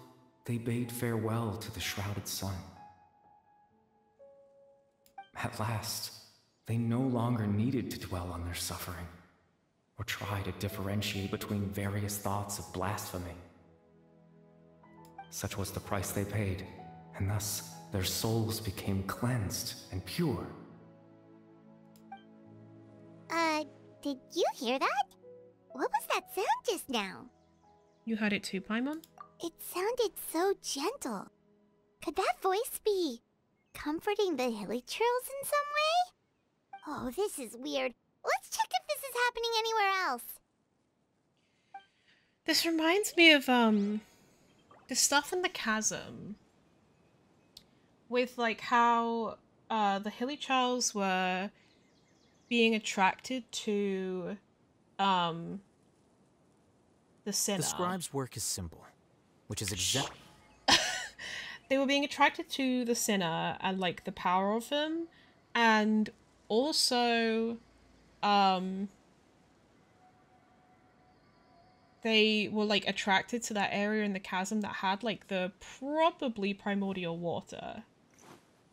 they bade farewell to the shrouded sun. At last, they no longer needed to dwell on their suffering, or try to differentiate between various thoughts of blasphemy. Such was the price they paid, and thus their souls became cleansed and pure. Did you hear that? What was that sound just now? You heard it too, Paimon? It sounded so gentle. Could that voice be comforting the hilly trails in some way? Oh, this is weird. Let's check if this is happening anywhere else. This reminds me of, the stuff in the chasm. With, like, how, the hilly trails were being attracted to, the sinner. The scribe's work is simple, which is exactly... They were being attracted to the sinner and, like, the power of him, and also, they were, like, attracted to that area in the chasm that had, like, the probably primordial water.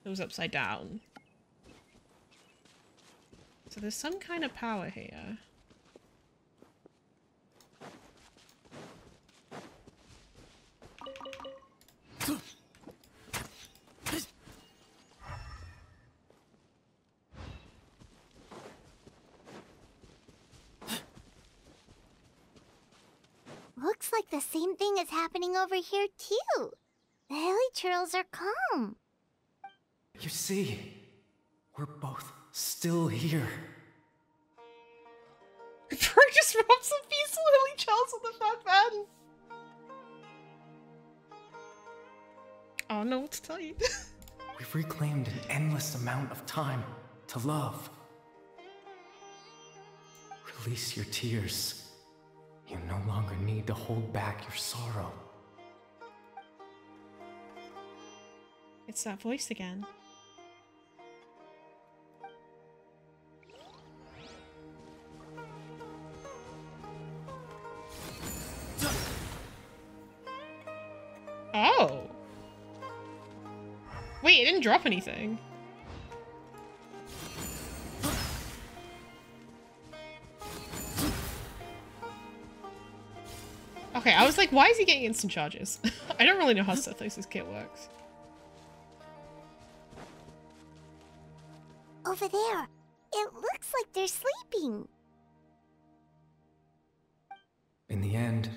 It was upside down. So there's some kind of power here. Looks like the same thing is happening over here too. The hilly churls are calm. You see, we're both still here. Bro just rubbed some peaceful hilly churls on the fuck, man. I don't know what to tell you. We've reclaimed an endless amount of time to love. Release your tears. You no longer need to hold back your sorrow. It's that voice again. Oh! Wait, it didn't drop anything. Okay, I was like, why is he getting instant charges? I don't really know how Sethos' kit works. Over there. It looks like they're sleeping. In the end,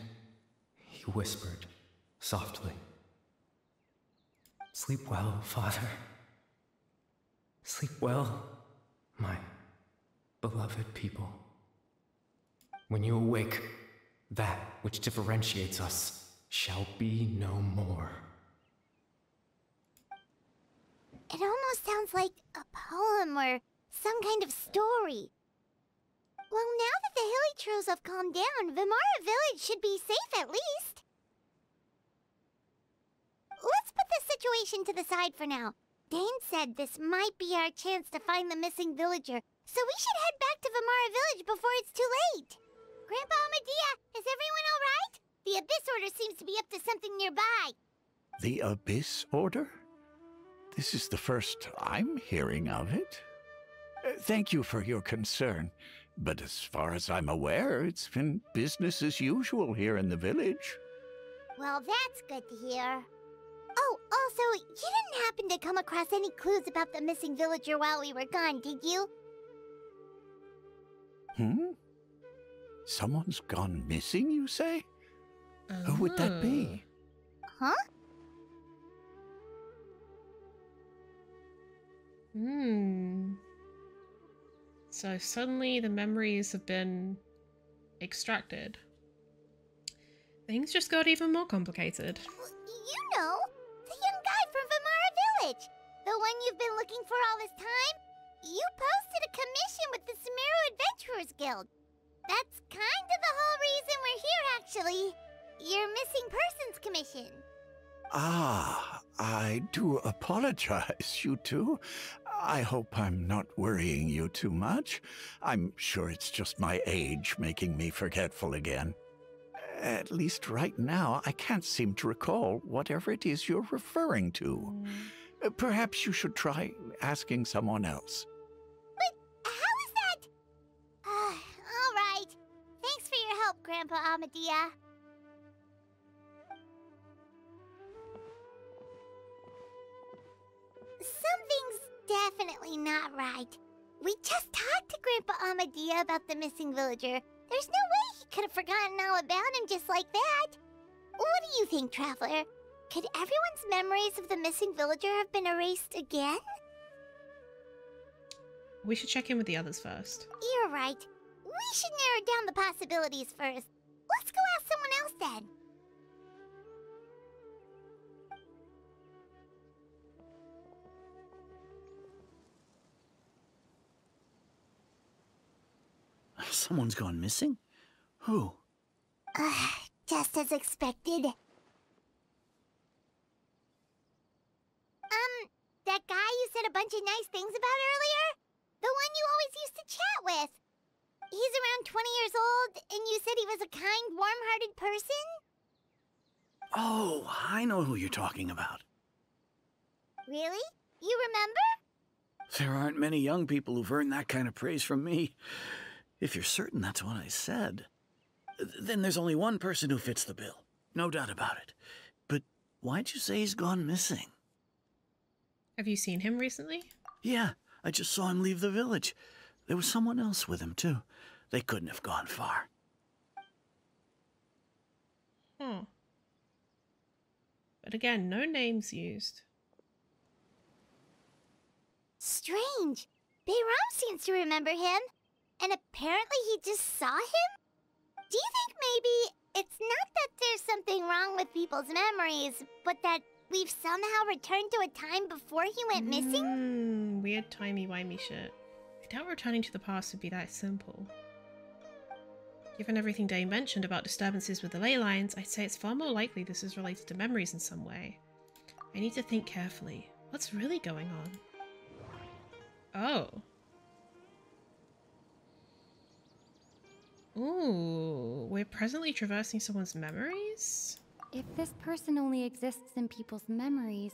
he whispered, softly. Sleep well, Father. Sleep well, my beloved people. When you awake, that which differentiates us shall be no more. It almost sounds like a poem or some kind of story. Well, now that the hilly churls have calmed down, Vimara Village should be safe at least. Let's put this situation to the side for now. Dane said this might be our chance to find the missing villager, so we should head back to Vimara Village before it's too late. Grandpa Amadea, is everyone all right? The Abyss Order seems to be up to something nearby. The Abyss Order? This is the first I'm hearing of it. Thank you for your concern, but as far as I'm aware, it's been business as usual here in the village. Well, that's good to hear. Oh, also, you didn't happen to come across any clues about the missing villager while we were gone, did you? Someone's gone missing, you say? Who would that be? Huh? So suddenly the memories have been extracted. Things just got even more complicated. You know, the young guy from Vimara Village. The one you've been looking for all this time. You posted a commission with the Sumeru Adventurers Guild. That's kind of the whole reason we're here, actually. Your missing persons commission. Ah, I do apologize, you two. I hope I'm not worrying you too much. I'm sure it's just my age making me forgetful again. At least right now, I can't seem to recall whatever it is you're referring to. Perhaps you should try asking someone else. But how is that? All right. Thanks for your help, Grandpa Amadea. Something's definitely not right. We just talked to Grandpa Amadea about the missing villager. There's no way he could have forgotten all about him just like that. What do you think, Traveler? Could everyone's memories of the missing villager have been erased again? We should check in with the others first. You're right. We should narrow down the possibilities first. Let's go ask someone else then. Someone's gone missing? Who? Just as expected. That guy you said a bunch of nice things about earlier? The one you always used to chat with. He's around 20 years old, and you said he was a kind, warm-hearted person? Oh, I know who you're talking about. Really? You remember? There aren't many young people who've earned that kind of praise from me. If you're certain that's what I said, then there's only one person who fits the bill. No doubt about it. But why'd you say he's gone missing? Have you seen him recently? Yeah, I just saw him leave the village. There was someone else with him, too. They couldn't have gone far. But again, no names used. Strange. Bayram seems to remember him. And apparently he just saw him? Do you think maybe it's not that there's something wrong with people's memories, but that we've somehow returned to a time before he went missing? Weird timey-wimey shit. I doubt returning to the past would be that simple. Given everything Day mentioned about disturbances with the ley lines, I'd say it's far more likely this is related to memories in some way. I need to think carefully. What's really going on? Oh. Ooh, we're presently traversing someone's memories? If this person only exists in people's memories,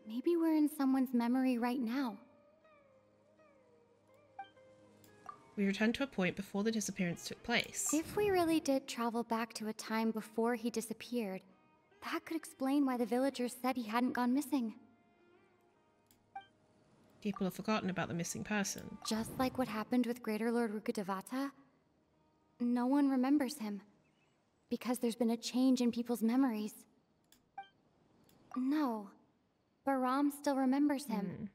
maybe we're in someone's memory right now. We returned to a point before the disappearance took place. If we really did travel back to a time before he disappeared, that could explain why the villagers said he hadn't gone missing. People have forgotten about the missing person. Just like what happened with Greater Lord Rukkhadevata, no one remembers him, because there's been a change in people's memories. No, Baram still remembers him.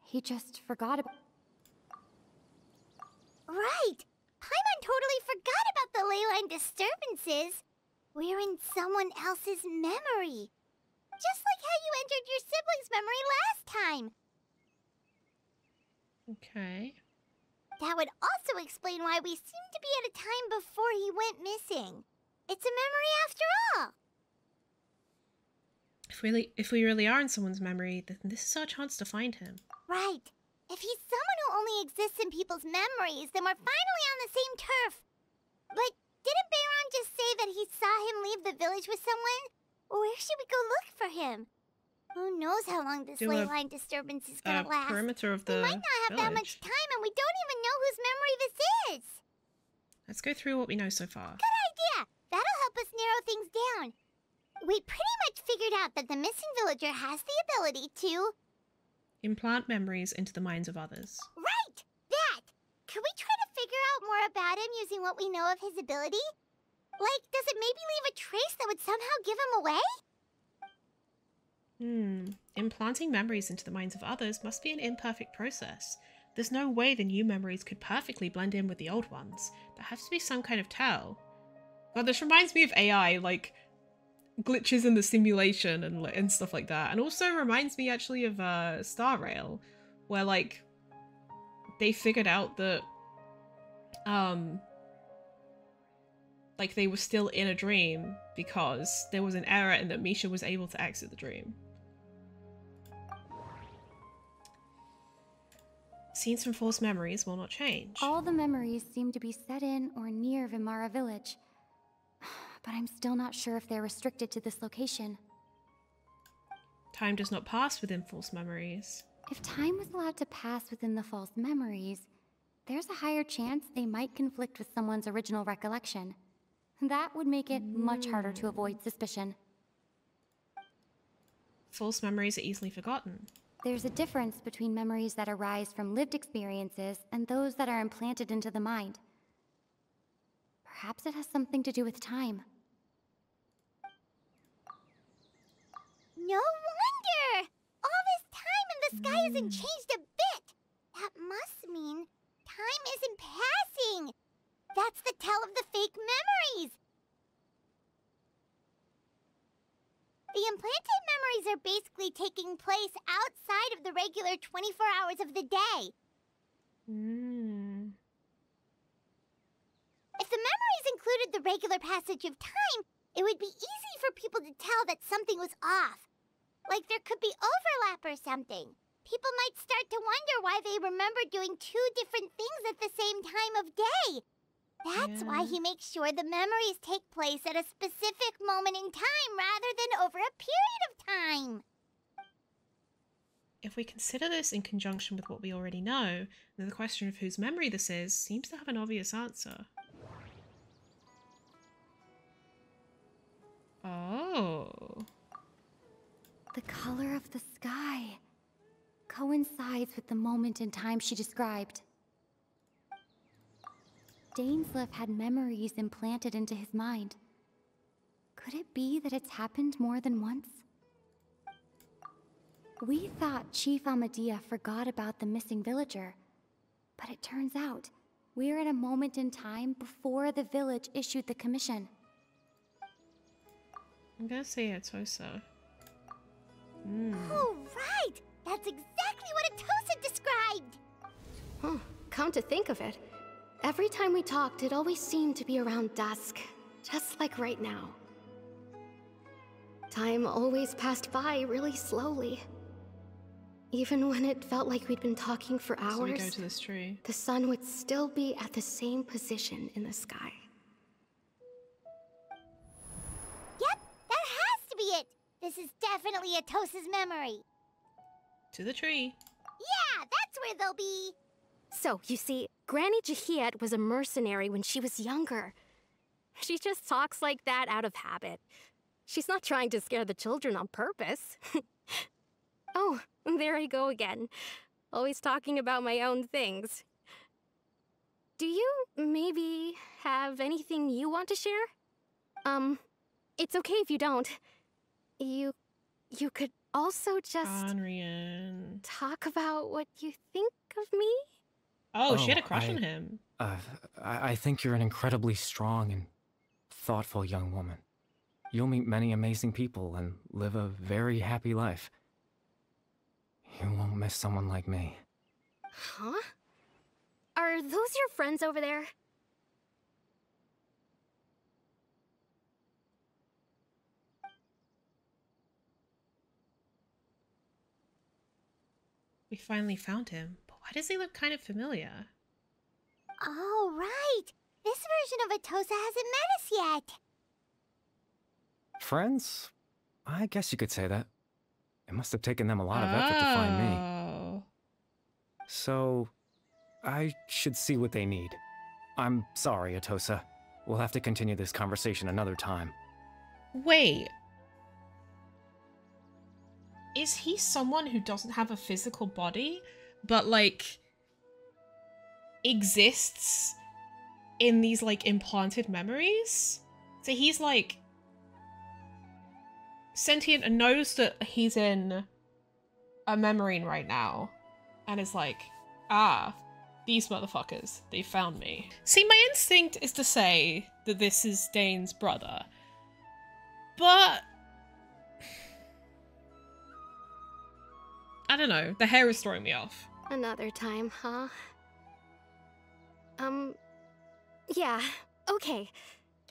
He just forgot about... Right! Paimon totally forgot about the ley line disturbances. We're in someone else's memory. Just like how you entered your sibling's memory last time. Okay. That would also explain why we seem to be at a time before he went missing. It's a memory after all. If we really are in someone's memory, then this is our chance to find him. Right. If he's someone who only exists in people's memories, then we're finally on the same turf. But didn't Bayram just say that he saw him leave the village with someone? Where should we go look for him? Who knows how long this ley line disturbance is gonna last? Perimeter of the we might not have that much time, and we don't even know whose memory this is. Let's go through what we know so far. Good idea. That'll help us narrow things down. We pretty much figured out that the missing villager has the ability to... implant memories into the minds of others. Right! That! Could we try to figure out more about him using what we know of his ability? Like, does it maybe leave a trace that would somehow give him away? Implanting memories into the minds of others must be an imperfect process. There's no way the new memories could perfectly blend in with the old ones. There has to be some kind of tell. God, this reminds me of AI, like, glitches in the simulation and stuff like that. And also reminds me actually of Star Rail, where, like, they figured out that, like, they were still in a dream because there was an error and that Misha was able to exit the dream. Scenes from false memories will not change. All the memories seem to be set in or near Vimara village. But I'm still not sure if they're restricted to this location. Time does not pass within false memories. If time was allowed to pass within the false memories, there's a higher chance they might conflict with someone's original recollection. That would make it much harder to avoid suspicion. False memories are easily forgotten. There's a difference between memories that arise from lived experiences and those that are implanted into the mind. Perhaps it has something to do with time. No wonder! All this time and the sky hasn't changed a bit! That must mean time isn't passing! That's the tell of the fake memories! The implanted memories are basically taking place outside of the regular 24 hours of the day. If the memories included the regular passage of time, it would be easy for people to tell that something was off. Like there could be overlap or something. People might start to wonder why they remember doing two different things at the same time of day. That's why he makes sure the memories take place at a specific moment in time rather than over a period of time. if we consider this in conjunction with what we already know, then the question of whose memory this is seems to have an obvious answer. Oh. The color of the sky coincides with the moment in time she described. Dainsleif had memories implanted into his mind. Could it be that it's happened more than once? We thought Chief Amadea forgot about the missing villager, but it turns out we're at a moment in time before the village issued the commission. I'm gonna say Atosa. Oh, right! That's exactly what Atosa described! Huh, come to think of it, every time we talked, it always seemed to be around dusk, just like right now. Time always passed by really slowly. Even when it felt like we'd been talking for hours, So we go to this tree. The sun would still be at the same position in the sky. Yep, that has to be it! This is definitely Atosa's memory. To the tree. Yeah, that's where they'll be. So, you see, Granny Jahiet was a mercenary when she was younger. She just talks like that out of habit. She's not trying to scare the children on purpose. Oh, there I go again. Always talking about my own things. Do you maybe have anything you want to share? It's okay if you don't. You could also just Anrian. talk about what you think of me? Oh, she had a crush on him. I think you're an incredibly strong and thoughtful young woman. You'll meet many amazing people and live a very happy life. You won't miss someone like me. Huh? Are those your friends over there? We finally found him, but why does he look kind of familiar? Oh, right! This version of Atosa hasn't met us yet! Friends? I guess you could say that. It must have taken them a lot of effort to find me. So, I should see what they need. I'm sorry, Atosa. We'll have to continue this conversation another time. Wait. Is he someone who doesn't have a physical body, but, like, exists in these, like, implanted memories? So he's, like, sentient and knows that he's in a memorine right now, and is like, ah, these motherfuckers, they found me. See, my instinct is to say that this is Dane's brother, but I don't know, the hair is throwing me off. Another time, huh? Yeah, okay.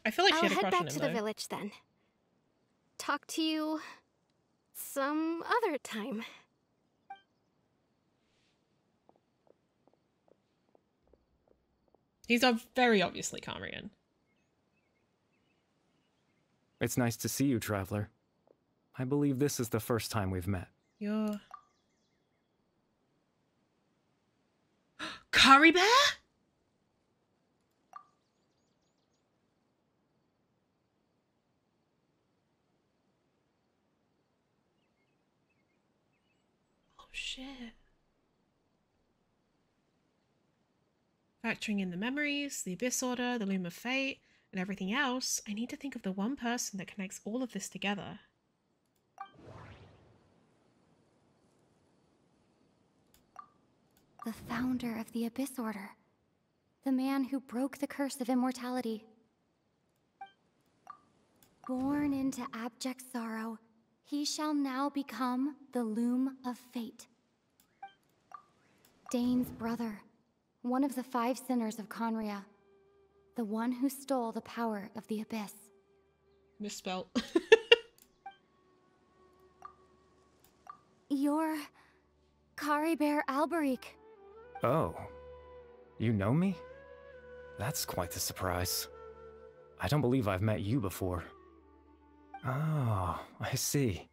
I feel like she I'll had a head crush on back him, to the though. village then. Talk to you some other time. He's very obviously Kamrian. It's nice to see you, Traveler. I believe this is the first time we've met. You're... Curry Bear? Oh shit. Factoring in the memories, the Abyss Order, the Loom of Fate, and everything else, I need to think of the one person that connects all of this together. The founder of the Abyss Order. The man who broke the curse of immortality. Born into abject sorrow, he shall now become the Loom of Fate. Dane's brother, one of the 5 sinners of Conria. The one who stole the power of the Abyss. Misspelt. You're... Caribert Alberic. Oh. You know me? That's quite the surprise. I don't believe I've met you before. Oh, I see.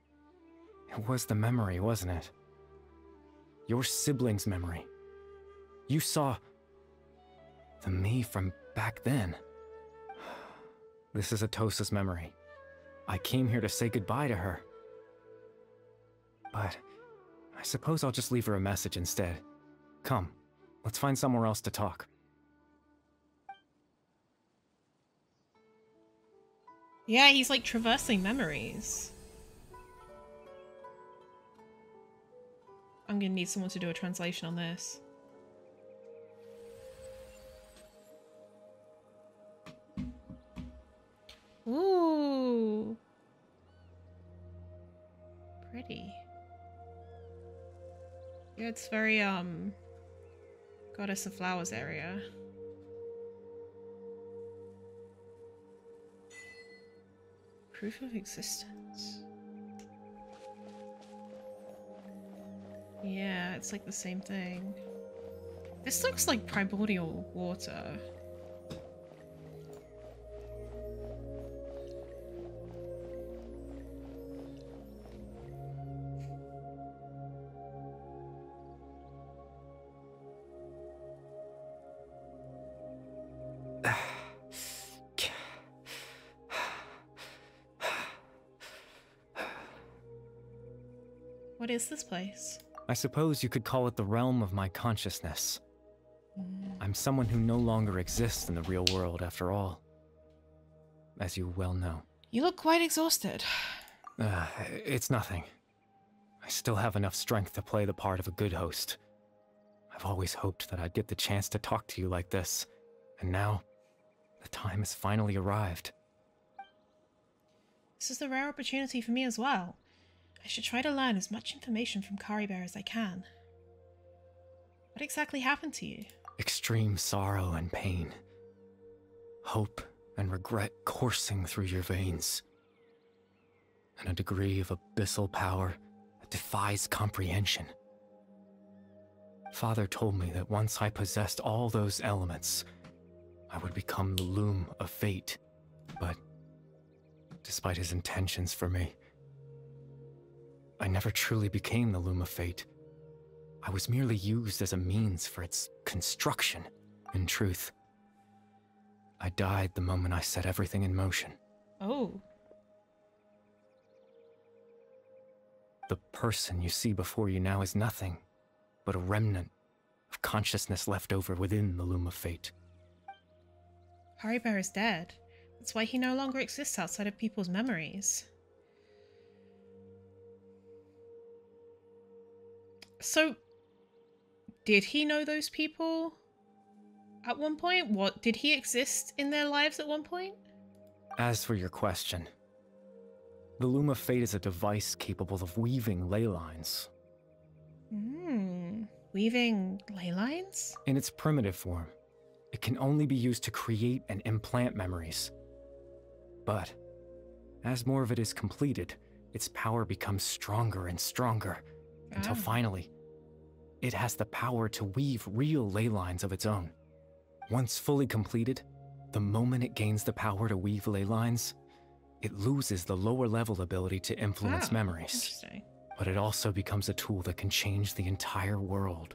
It was the memory, wasn't it? Your sibling's memory. You saw the me from back then. This is Atosa's memory. I came here to say goodbye to her. But I suppose I'll just leave her a message instead. Come, let's find somewhere else to talk. Yeah, he's like traversing memories. I'm gonna need someone to do a translation on this. Ooh. Pretty. Yeah, it's very, Goddess of Flowers area. Proof of existence. Yeah, it's like the same thing. This looks like primordial water. What is this place? I suppose you could call it the realm of my consciousness. I'm someone who no longer exists in the real world, after all. As you well know. You look quite exhausted. It's nothing. I still have enough strength to play the part of a good host. I've always hoped that I'd get the chance to talk to you like this, and now, the time has finally arrived. This is the rare opportunity for me as well. I should try to learn as much information from Karibear as I can. What exactly happened to you? Extreme sorrow and pain. Hope and regret coursing through your veins. And a degree of abyssal power that defies comprehension. Father told me that once I possessed all those elements, I would become the loom of fate. But despite his intentions for me, I never truly became the loom of fate. I was merely used as a means for its construction. In truth, I died the moment I set everything in motion. Oh. The person you see before you now is nothing but a remnant of consciousness left over within the loom of fate. Karibear is dead. That's why he no longer exists outside of people's memories. So, did he know those people at one point? What, did he exist in their lives at one point? As for your question, the Loom of Fate is a device capable of weaving ley lines. Weaving ley lines? In its primitive form, it can only be used to create and implant memories. But, as more of it is completed, its power becomes stronger and stronger, until finally, it has the power to weave real ley lines of its own. Once fully completed, the moment it gains the power to weave ley lines, it loses the lower level ability to influence memories. Interesting. But it also becomes a tool that can change the entire world.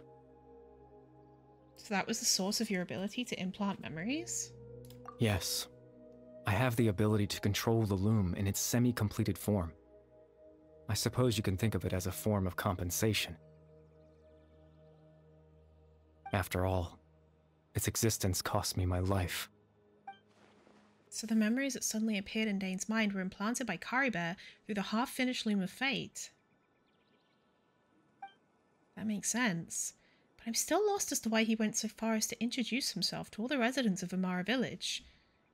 So that was the source of your ability to implant memories? Yes. I have the ability to control the loom in its semi-completed form. I suppose you can think of it as a form of compensation. After all, its existence cost me my life. So the memories that suddenly appeared in Dane's mind were implanted by Karibear through the half-finished Loom of Fate. That makes sense. But I'm still lost as to why he went so far as to introduce himself to all the residents of Amara Village.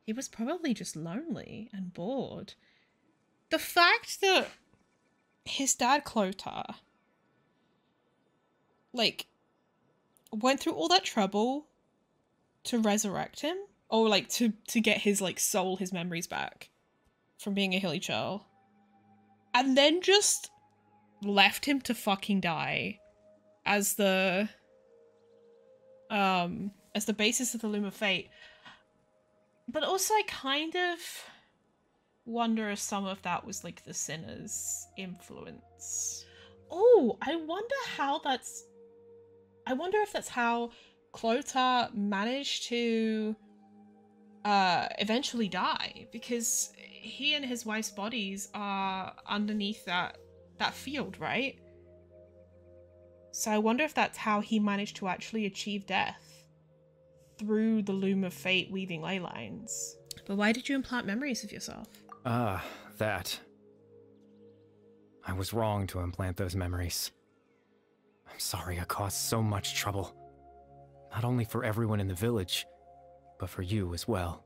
He was probably just lonely and bored. The fact that his dad, Clotar, like, went through all that trouble to resurrect him, or like to get his like soul, his memories back from being a hilly child, and then just left him to fucking die as the basis of the Loom of Fate. But also I kind of wonder if some of that was like the Sinner's influence. Oh, I wonder how that's I wonder if that's how Clota managed to eventually die, because he and his wife's bodies are underneath that field, right? So I wonder if that's how he managed to actually achieve death, through the loom of fate weaving ley lines. But why did you implant memories of yourself? That. I was wrong to implant those memories. I'm sorry I caused so much trouble. Not only for everyone in the village, but for you as well.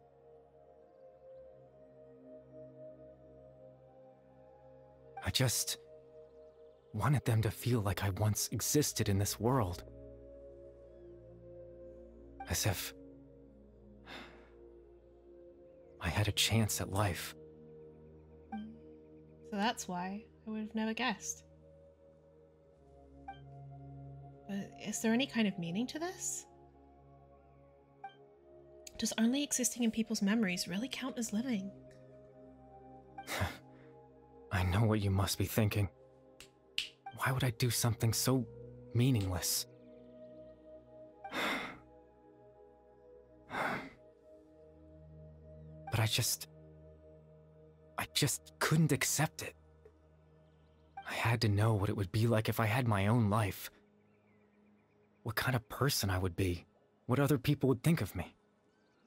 I just wanted them to feel like I once existed in this world. As if I had a chance at life. So that's why I would have never guessed. But is there any kind of meaning to this? Does only existing in people's memories really count as living? I know what you must be thinking. Why would I do something so meaningless? But I just couldn't accept it. I had to know what it would be like if I had my own life. What kind of person I would be. What other people would think of me.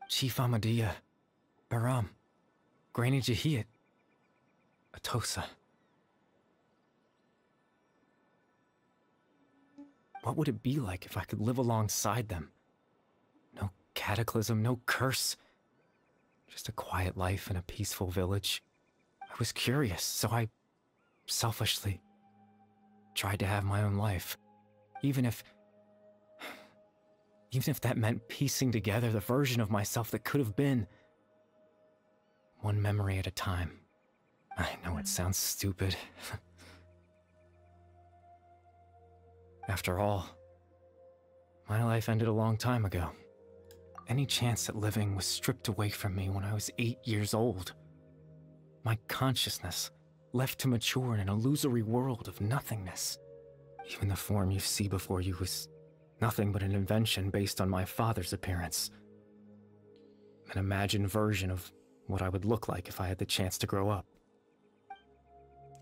Chief Ahmadiyya, Baram, Granny Jahiyat, Atosa. What would it be like if I could live alongside them? No cataclysm, no curse. Just a quiet life in a peaceful village. I was curious, so I selfishly tried to have my own life. Even if that meant piecing together the version of myself that could have been. One memory at a time. I know it sounds stupid. After all, my life ended a long time ago. Any chance at living was stripped away from me when I was 8 years old. My consciousness left to mature in an illusory world of nothingness. Even the form you see before you was nothing but an invention based on my father's appearance. An imagined version of what I would look like if I had the chance to grow up.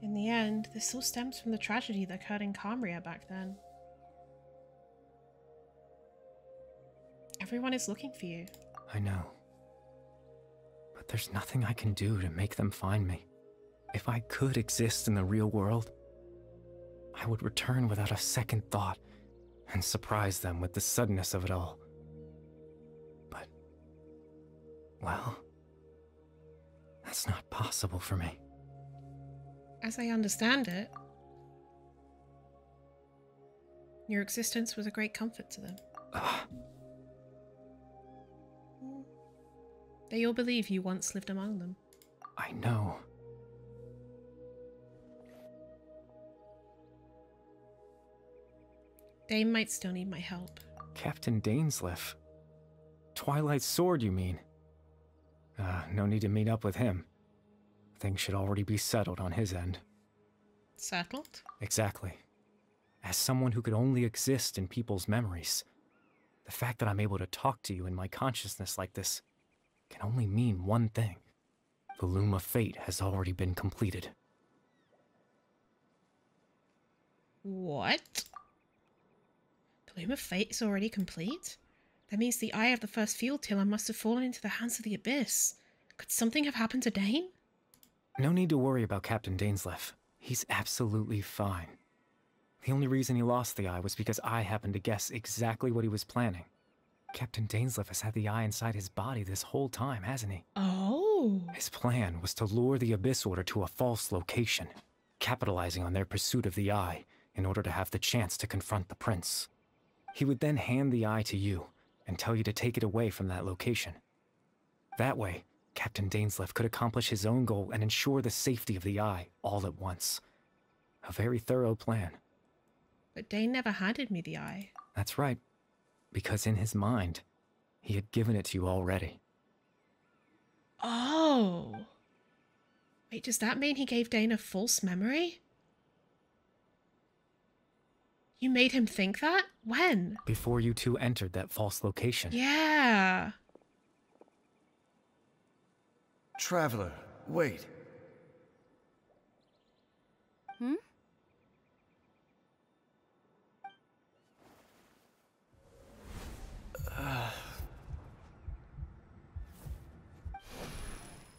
In the end, this all stems from the tragedy that occurred in Cambria back then. Everyone is looking for you. I know. But there's nothing I can do to make them find me. If I could exist in the real world, I would return without a second thought and surprise them with the suddenness of it all. But, well, that's not possible for me. As I understand it, your existence was a great comfort to them. They all believe you once lived among them. I know. They might still need my help. Captain Dainsleif. Twilight's sword, you mean? No need to meet up with him. Things should already be settled on his end. Settled? Exactly. As someone who could only exist in people's memories, the fact that I'm able to talk to you in my consciousness like this can only mean one thing. The loom of fate has already been completed. What? The loom of fate is already complete? That means the eye of the first field tiller must have fallen into the hands of the abyss. Could something have happened to Dane? No need to worry about Captain Dainsleif. He's absolutely fine. The only reason he lost the eye was because I happened to guess exactly what he was planning. Captain Dainsleif has had the eye inside his body this whole time, hasn't he? Oh. His plan was to lure the Abyss Order to a false location, capitalizing on their pursuit of the eye in order to have the chance to confront the prince. He would then hand the eye to you and tell you to take it away from that location. That way, Captain Dainsleif could accomplish his own goal and ensure the safety of the eye all at once. A very thorough plan. But Dane never handed me the eye. That's right. Because in his mind, he had given it to you already. Oh. Wait, does that mean he gave Dane a false memory? You made him think that? When? Before you two entered that false location. Yeah. Traveler, wait. Hmm?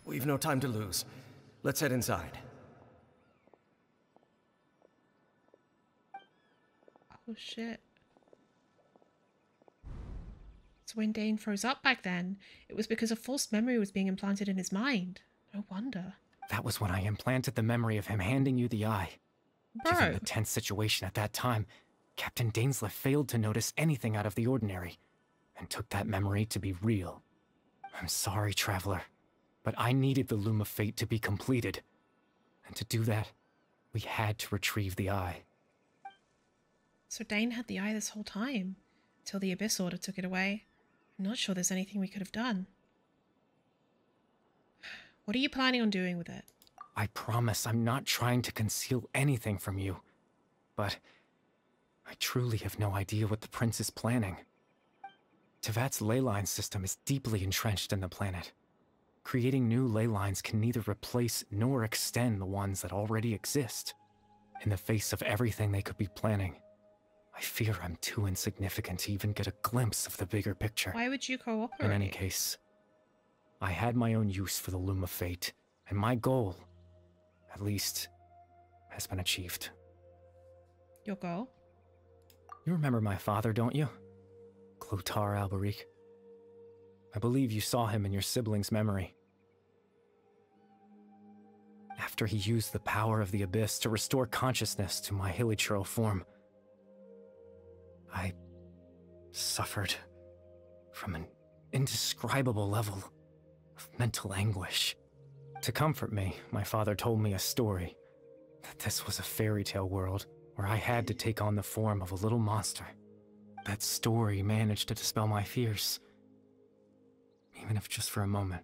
We've no time to lose. Let's head inside. Oh shit. So when Dane froze up back then, it was because a false memory was being implanted in his mind. No wonder. That was when I implanted the memory of him handing you the eye. Bro. Given the tense situation at that time, Captain Dainsleif failed to notice anything out of the ordinary, and took that memory to be real. I'm sorry, Traveler, but I needed the Loom of Fate to be completed. And to do that, we had to retrieve the eye. So Dane had the eye this whole time, till the Abyss Order took it away. I'm not sure there's anything we could have done. What are you planning on doing with it? I promise I'm not trying to conceal anything from you, but I truly have no idea what the Prince is planning. Tevat's ley line system is deeply entrenched in the planet. Creating new ley lines can neither replace nor extend the ones that already exist. In the face of everything they could be planning, I fear I'm too insignificant to even get a glimpse of the bigger picture. Why would you cooperate? In any case, I had my own use for the Loom of Fate, and my goal, at least, has been achieved. Your goal? You remember my father, don't you? Clotar Alberic. I believe you saw him in your sibling's memory. After he used the power of the Abyss to restore consciousness to my hilichurl form, I suffered from an indescribable level of mental anguish. To comfort me, my father told me a story, that this was a fairy tale world where I had to take on the form of a little monster. That story managed to dispel my fears, even if just for a moment.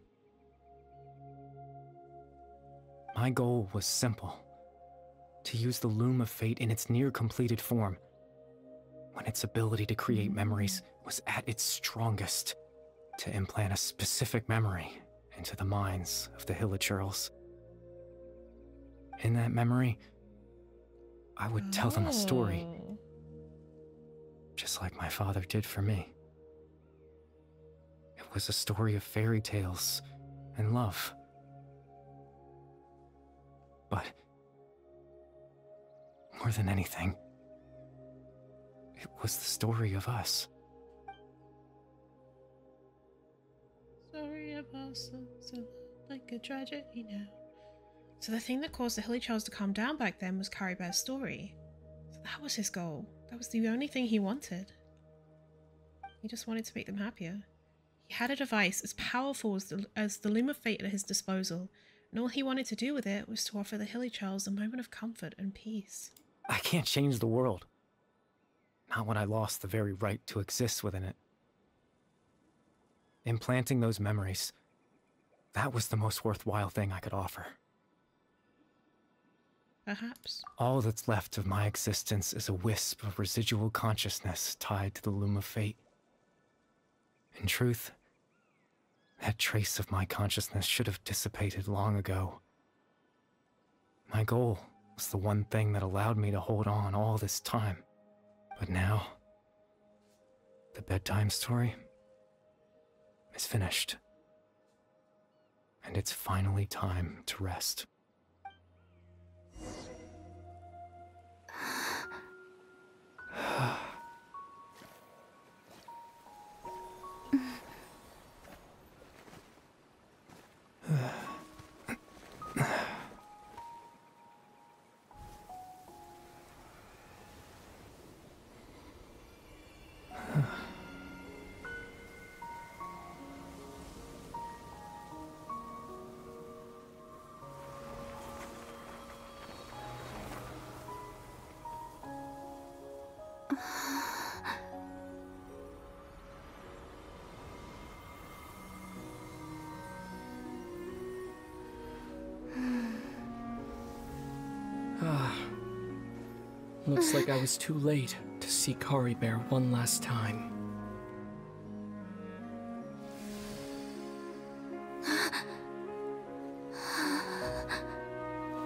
My goal was simple, to use the Loom of Fate in its near-completed form, when its ability to create memories was at its strongest, to implant a specific memory into the minds of the hilichurls. In that memory, I would tell them a story, just like my father did for me. It was a story of fairy tales and love. But more than anything, it was the story of us. Sorry about something like a tragedy now. So the thing that caused the hilichurls to calm down back then was Caribear's story. So that was his goal. That was the only thing he wanted. He just wanted to make them happier. He had a device as powerful as the Loom of Fate at his disposal, and all he wanted to do with it was to offer the hilichurls a moment of comfort and peace. I can't change the world. Not when I lost the very right to exist within it. Implanting those memories, that was the most worthwhile thing I could offer. Perhaps. All that's left of my existence is a wisp of residual consciousness tied to the Loom of Fate. In truth, that trace of my consciousness should have dissipated long ago. My goal was the one thing that allowed me to hold on all this time. But now, the bedtime story is finished. And it's finally time to rest. Looks like I was too late. to see Kari Bear one last time.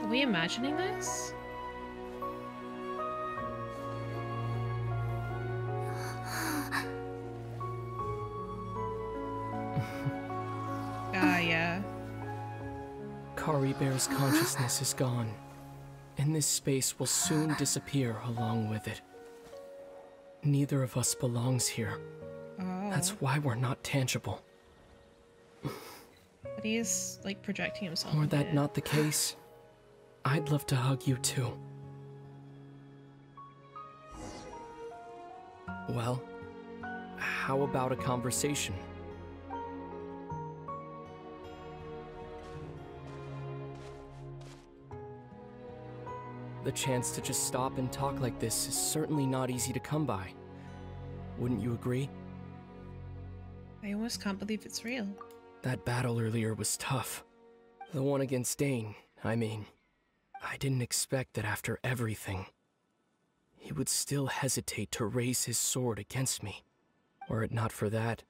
Are we imagining this? Ah, yeah. Kari Bear's consciousness is gone, and this space will soon disappear along with it. Neither of us belongs here. Oh. That's why we're not tangible. But he is, like, projecting himself. Were that not the case, I'd love to hug you too. Well, how about a conversation? The chance to just stop and talk like this is certainly not easy to come by. Wouldn't you agree? I almost can't believe it's real. That battle earlier was tough. The one against Dane, I mean. I didn't expect that after everything, he would still hesitate to raise his sword against me. Were it not for that,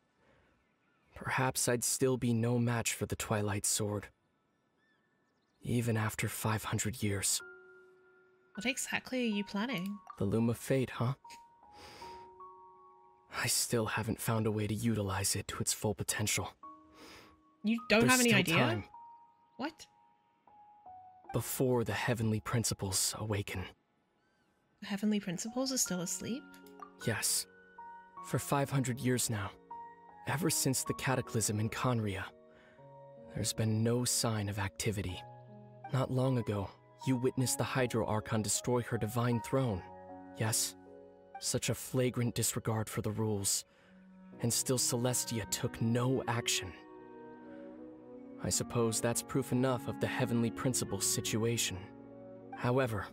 perhaps I'd still be no match for the Twilight Sword. Even after 500 years. What exactly are you planning? The Loom of Fate, huh? I still haven't found a way to utilize it to its full potential. You don't have any There's idea? still time. What? Before the heavenly principles awaken. The heavenly principles are still asleep? Yes. For 500 years now. Ever since the cataclysm in Conria, there's been no sign of activity. Not long ago, you witnessed the Hydro Archon destroy her divine throne. Yes? Such a flagrant disregard for the rules. And still Celestia took no action. I suppose that's proof enough of the Heavenly Principles situation. However,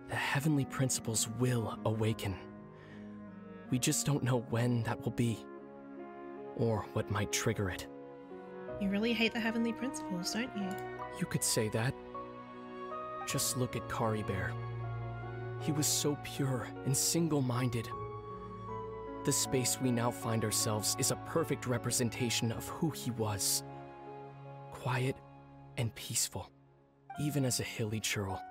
the Heavenly Principles will awaken. We just don't know when that will be. Or what might trigger it. You really hate the heavenly principles, don't you? You could say that. Just look at Kari Bear. He was so pure and single-minded. The space we now find ourselves is a perfect representation of who he was. Quiet and peaceful. Even as a hilly churl,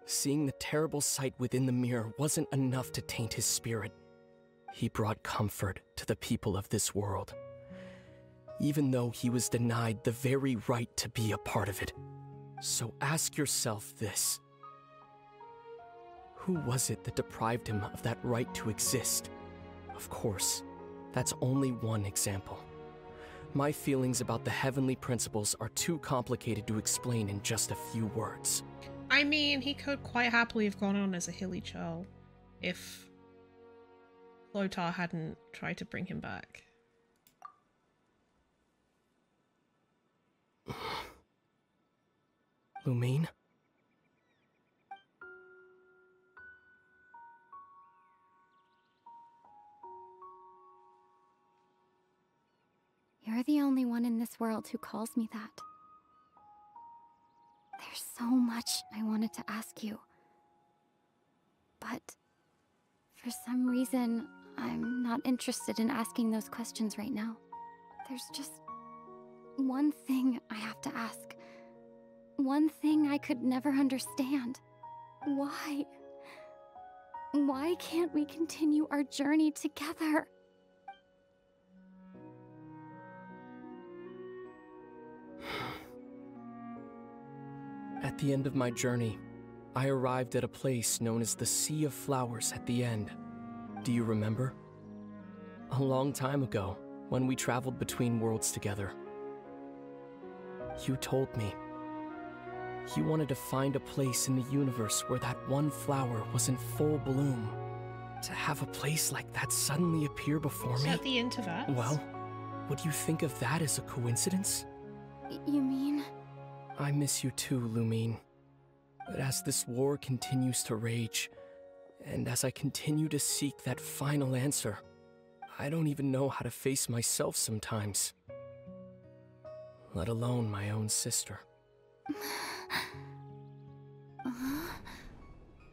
seeing the terrible sight within the mirror wasn't enough to taint his spirit. He brought comfort to the people of this world, even though he was denied the very right to be a part of it. So ask yourself this. Who was it that deprived him of that right to exist? Of course, that's only one example. My feelings about the heavenly principles are too complicated to explain in just a few words. I mean, he could quite happily have gone on as a hilly churl if Clotar hadn't tried to bring him back. Lumine? You're the only one in this world who calls me that. There's so much I wanted to ask you. But for some reason, I'm not interested in asking those questions right now. There's just one thing I have to ask. One thing I could never understand. Why? Why can't we continue our journey together? At the end of my journey, I arrived at a place known as the Sea of Flowers at the end. Do you remember? A long time ago, when we traveled between worlds together. You told me you wanted to find a place in the universe where that one flower was in full bloom. To have a place like that suddenly appear before me? Is that the interverse? Well, would you think of that as a coincidence? You mean? I miss you too, Lumine. But as this war continues to rage, and as I continue to seek that final answer, I don't even know how to face myself sometimes. Let alone my own sister.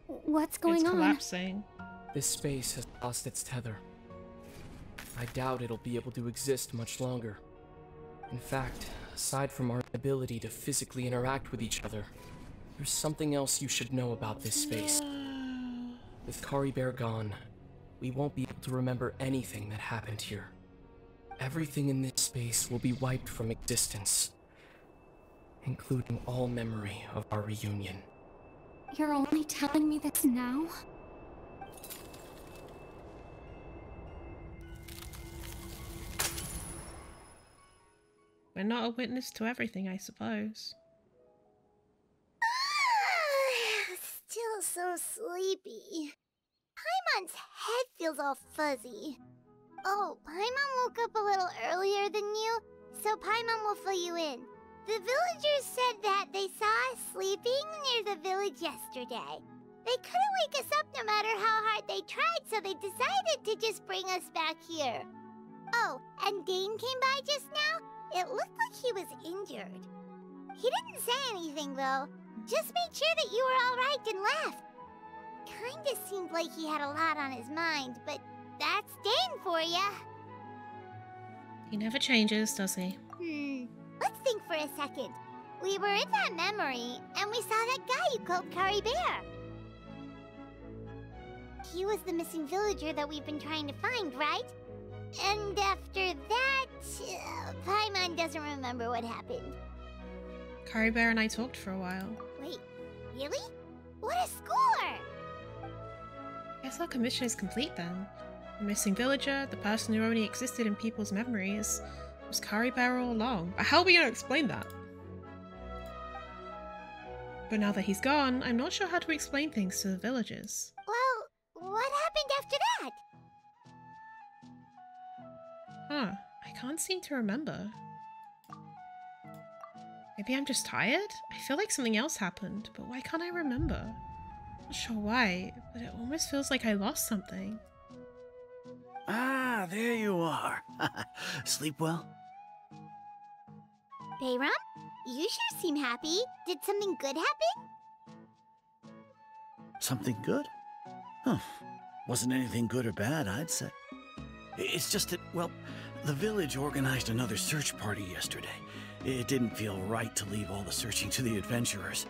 What's going on? It's collapsing. This space has lost its tether. I doubt it'll be able to exist much longer. In fact, aside from our ability to physically interact with each other, there's something else you should know about this space. With Caribert gone, we won't be able to remember anything that happened here. Everything in this space will be wiped from existence, including all memory of our reunion. You're only telling me this now? We're not a witness to everything, I suppose. Still so sleepy. Paimon's head feels all fuzzy. Oh, Paimon woke up a little earlier than you, so Paimon will fill you in. The villagers said that they saw us sleeping near the village yesterday. They couldn't wake us up no matter how hard they tried, so they decided to just bring us back here. Oh, and Dane came by just now. It looked like he was injured. He didn't say anything, though. Just made sure that you were all right and left. Kinda seemed like he had a lot on his mind, but that's Dane for ya. He never changes, does he? Let's think for a second. We were in that memory, and we saw that guy you called Caribert. He was the missing villager that we've been trying to find, right? And after that, Paimon doesn't remember what happened. Caribert and I talked for a while. Wait, really? What a score! Guess our commission is complete then. The missing villager, the person who only existed in people's memories, was Caribert all along. How are we going to explain that? But now that he's gone, I'm not sure how to explain things to the villagers. Well, what happened after that? Huh, I can't seem to remember. Maybe I'm just tired? I feel like something else happened, but why can't I remember? Not sure why, but it almost feels like I lost something. Ah, there you are. Sleep well? Bayram, you sure seem happy. Did something good happen? Something good? Huh. Wasn't anything good or bad, I'd say. It's just that, well, the village organized another search party yesterday. It didn't feel right to leave all the searching to the adventurers.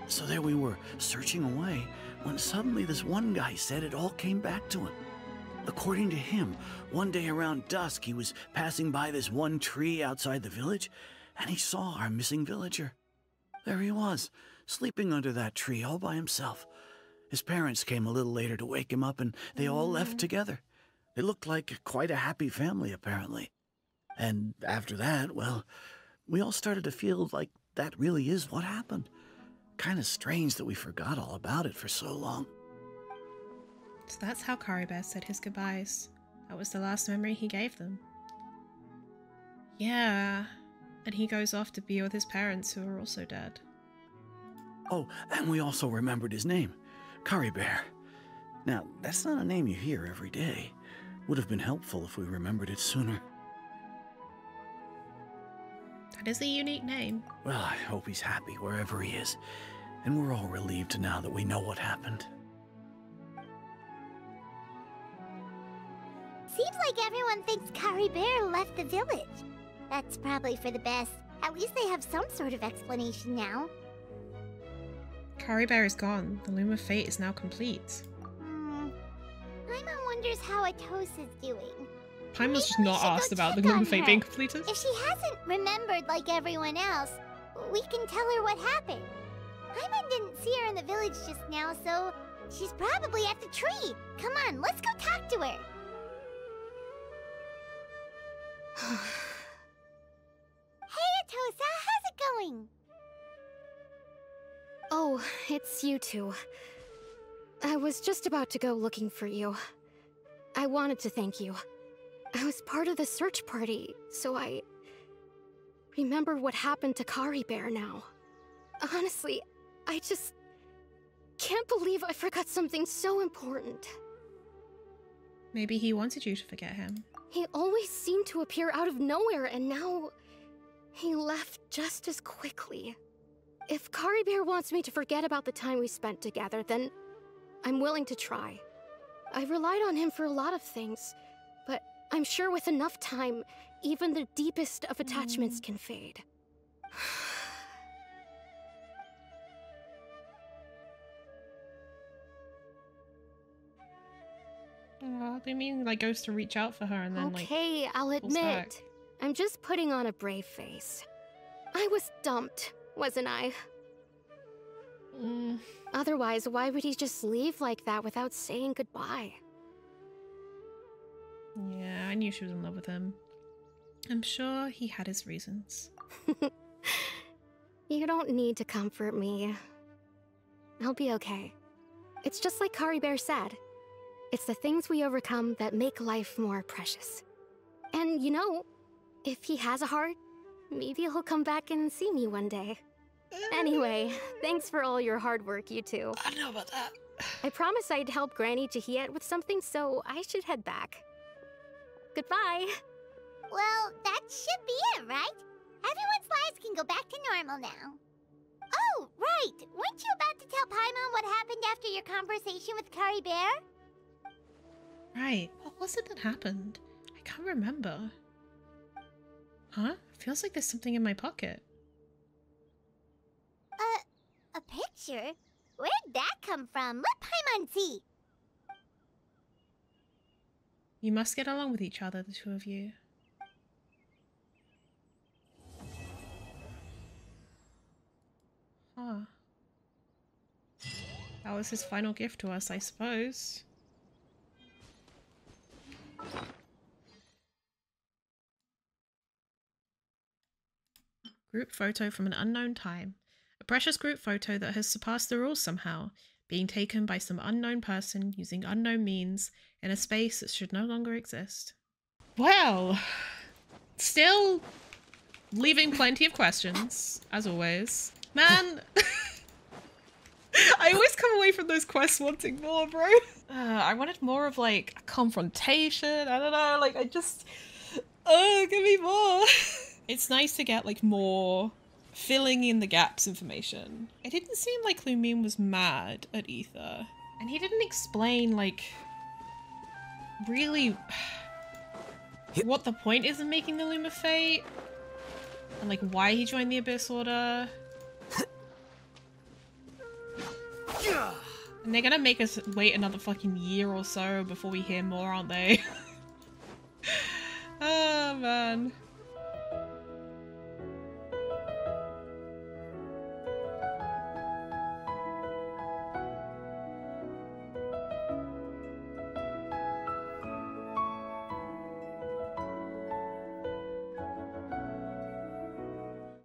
So there we were, searching away, when suddenly this one guy said it all came back to him. According to him, one day around dusk he was passing by this one tree outside the village, and he saw our missing villager. There he was, sleeping under that tree all by himself. His parents came a little later to wake him up, and they all left together. They looked like quite a happy family, apparently. And after that, well, we all started to feel like that really is what happened. Kind of strange that we forgot all about it for so long. So that's how Caribert said his goodbyes. That was the last memory he gave them. Yeah, and he goes off to be with his parents who are also dead. Oh, and we also remembered his name, Caribert. Now, that's not a name you hear every day. Would have been helpful if we remembered it sooner. That is a unique name. Well, I hope he's happy wherever he is. And we're all relieved now that we know what happened. Seems like everyone thinks Caribert left the village. That's probably for the best. At least they have some sort of explanation now. Caribert is gone. The Loom of Fate is now complete. Paimon wonders how Atos is doing. Paimon's just not asked about the Loom of Fate being completed. If she hasn't remembered like everyone else, we can tell her what happened. Paimon didn't see her in the village just now, so she's probably at the tree. Come on, let's go talk to her. Hey, Atosa, how's it going? Oh, it's you two. I was just about to go looking for you. I wanted to thank you. I was part of the search party, so I remembered what happened to Caribert now. Honestly, I just can't believe I forgot something so important. Maybe he wanted you to forget him. He always seemed to appear out of nowhere, and now he left just as quickly. If Caribert wants me to forget about the time we spent together, then I'm willing to try. I relied on him for a lot of things, but I'm sure with enough time, even the deepest of attachments can fade. They mean like goes to reach out for her and then okay, like. I'll admit, I'm just putting on a brave face. I was dumped, wasn't I? Otherwise, why would he just leave like that without saying goodbye? Yeah, I knew she was in love with him. I'm sure he had his reasons. You don't need to comfort me. I'll be okay. It's just like Kari Bear said. It's the things we overcome that make life more precious. And you know, if he has a heart, maybe he'll come back and see me one day. Anyway, thanks for all your hard work, you two. I don't know about that. I promised I'd help Granny Jahiet with something, so I should head back. Goodbye. Well, that should be it, right? Everyone's lives can go back to normal now. Oh, right! Weren't you about to tell Paimon what happened after your conversation with Kari Bear? Right. What was it that happened? I can't remember. Huh? Feels like there's something in my pocket. A picture? Where'd that come from? Let Paimon see! You must get along with each other, the two of you. Huh. That was his final gift to us, I suppose. Group photo from an unknown time. A precious group photo that has surpassed the rules somehow, being taken by some unknown person using unknown means in a space that should no longer exist. Well, still leaving plenty of questions, as always. Man, I always come away from those quests wanting more, bro. I wanted more of like a confrontation. I don't know, like I just, give me more. It's nice to get like more filling in the gaps information. It didn't seem like Lumine was mad at Aether. And he didn't explain like really what the point is of making the Loom of Fate. And like why he joined the Abyss Order. And they're gonna make us wait another fucking year or so before we hear more, aren't they? Oh man.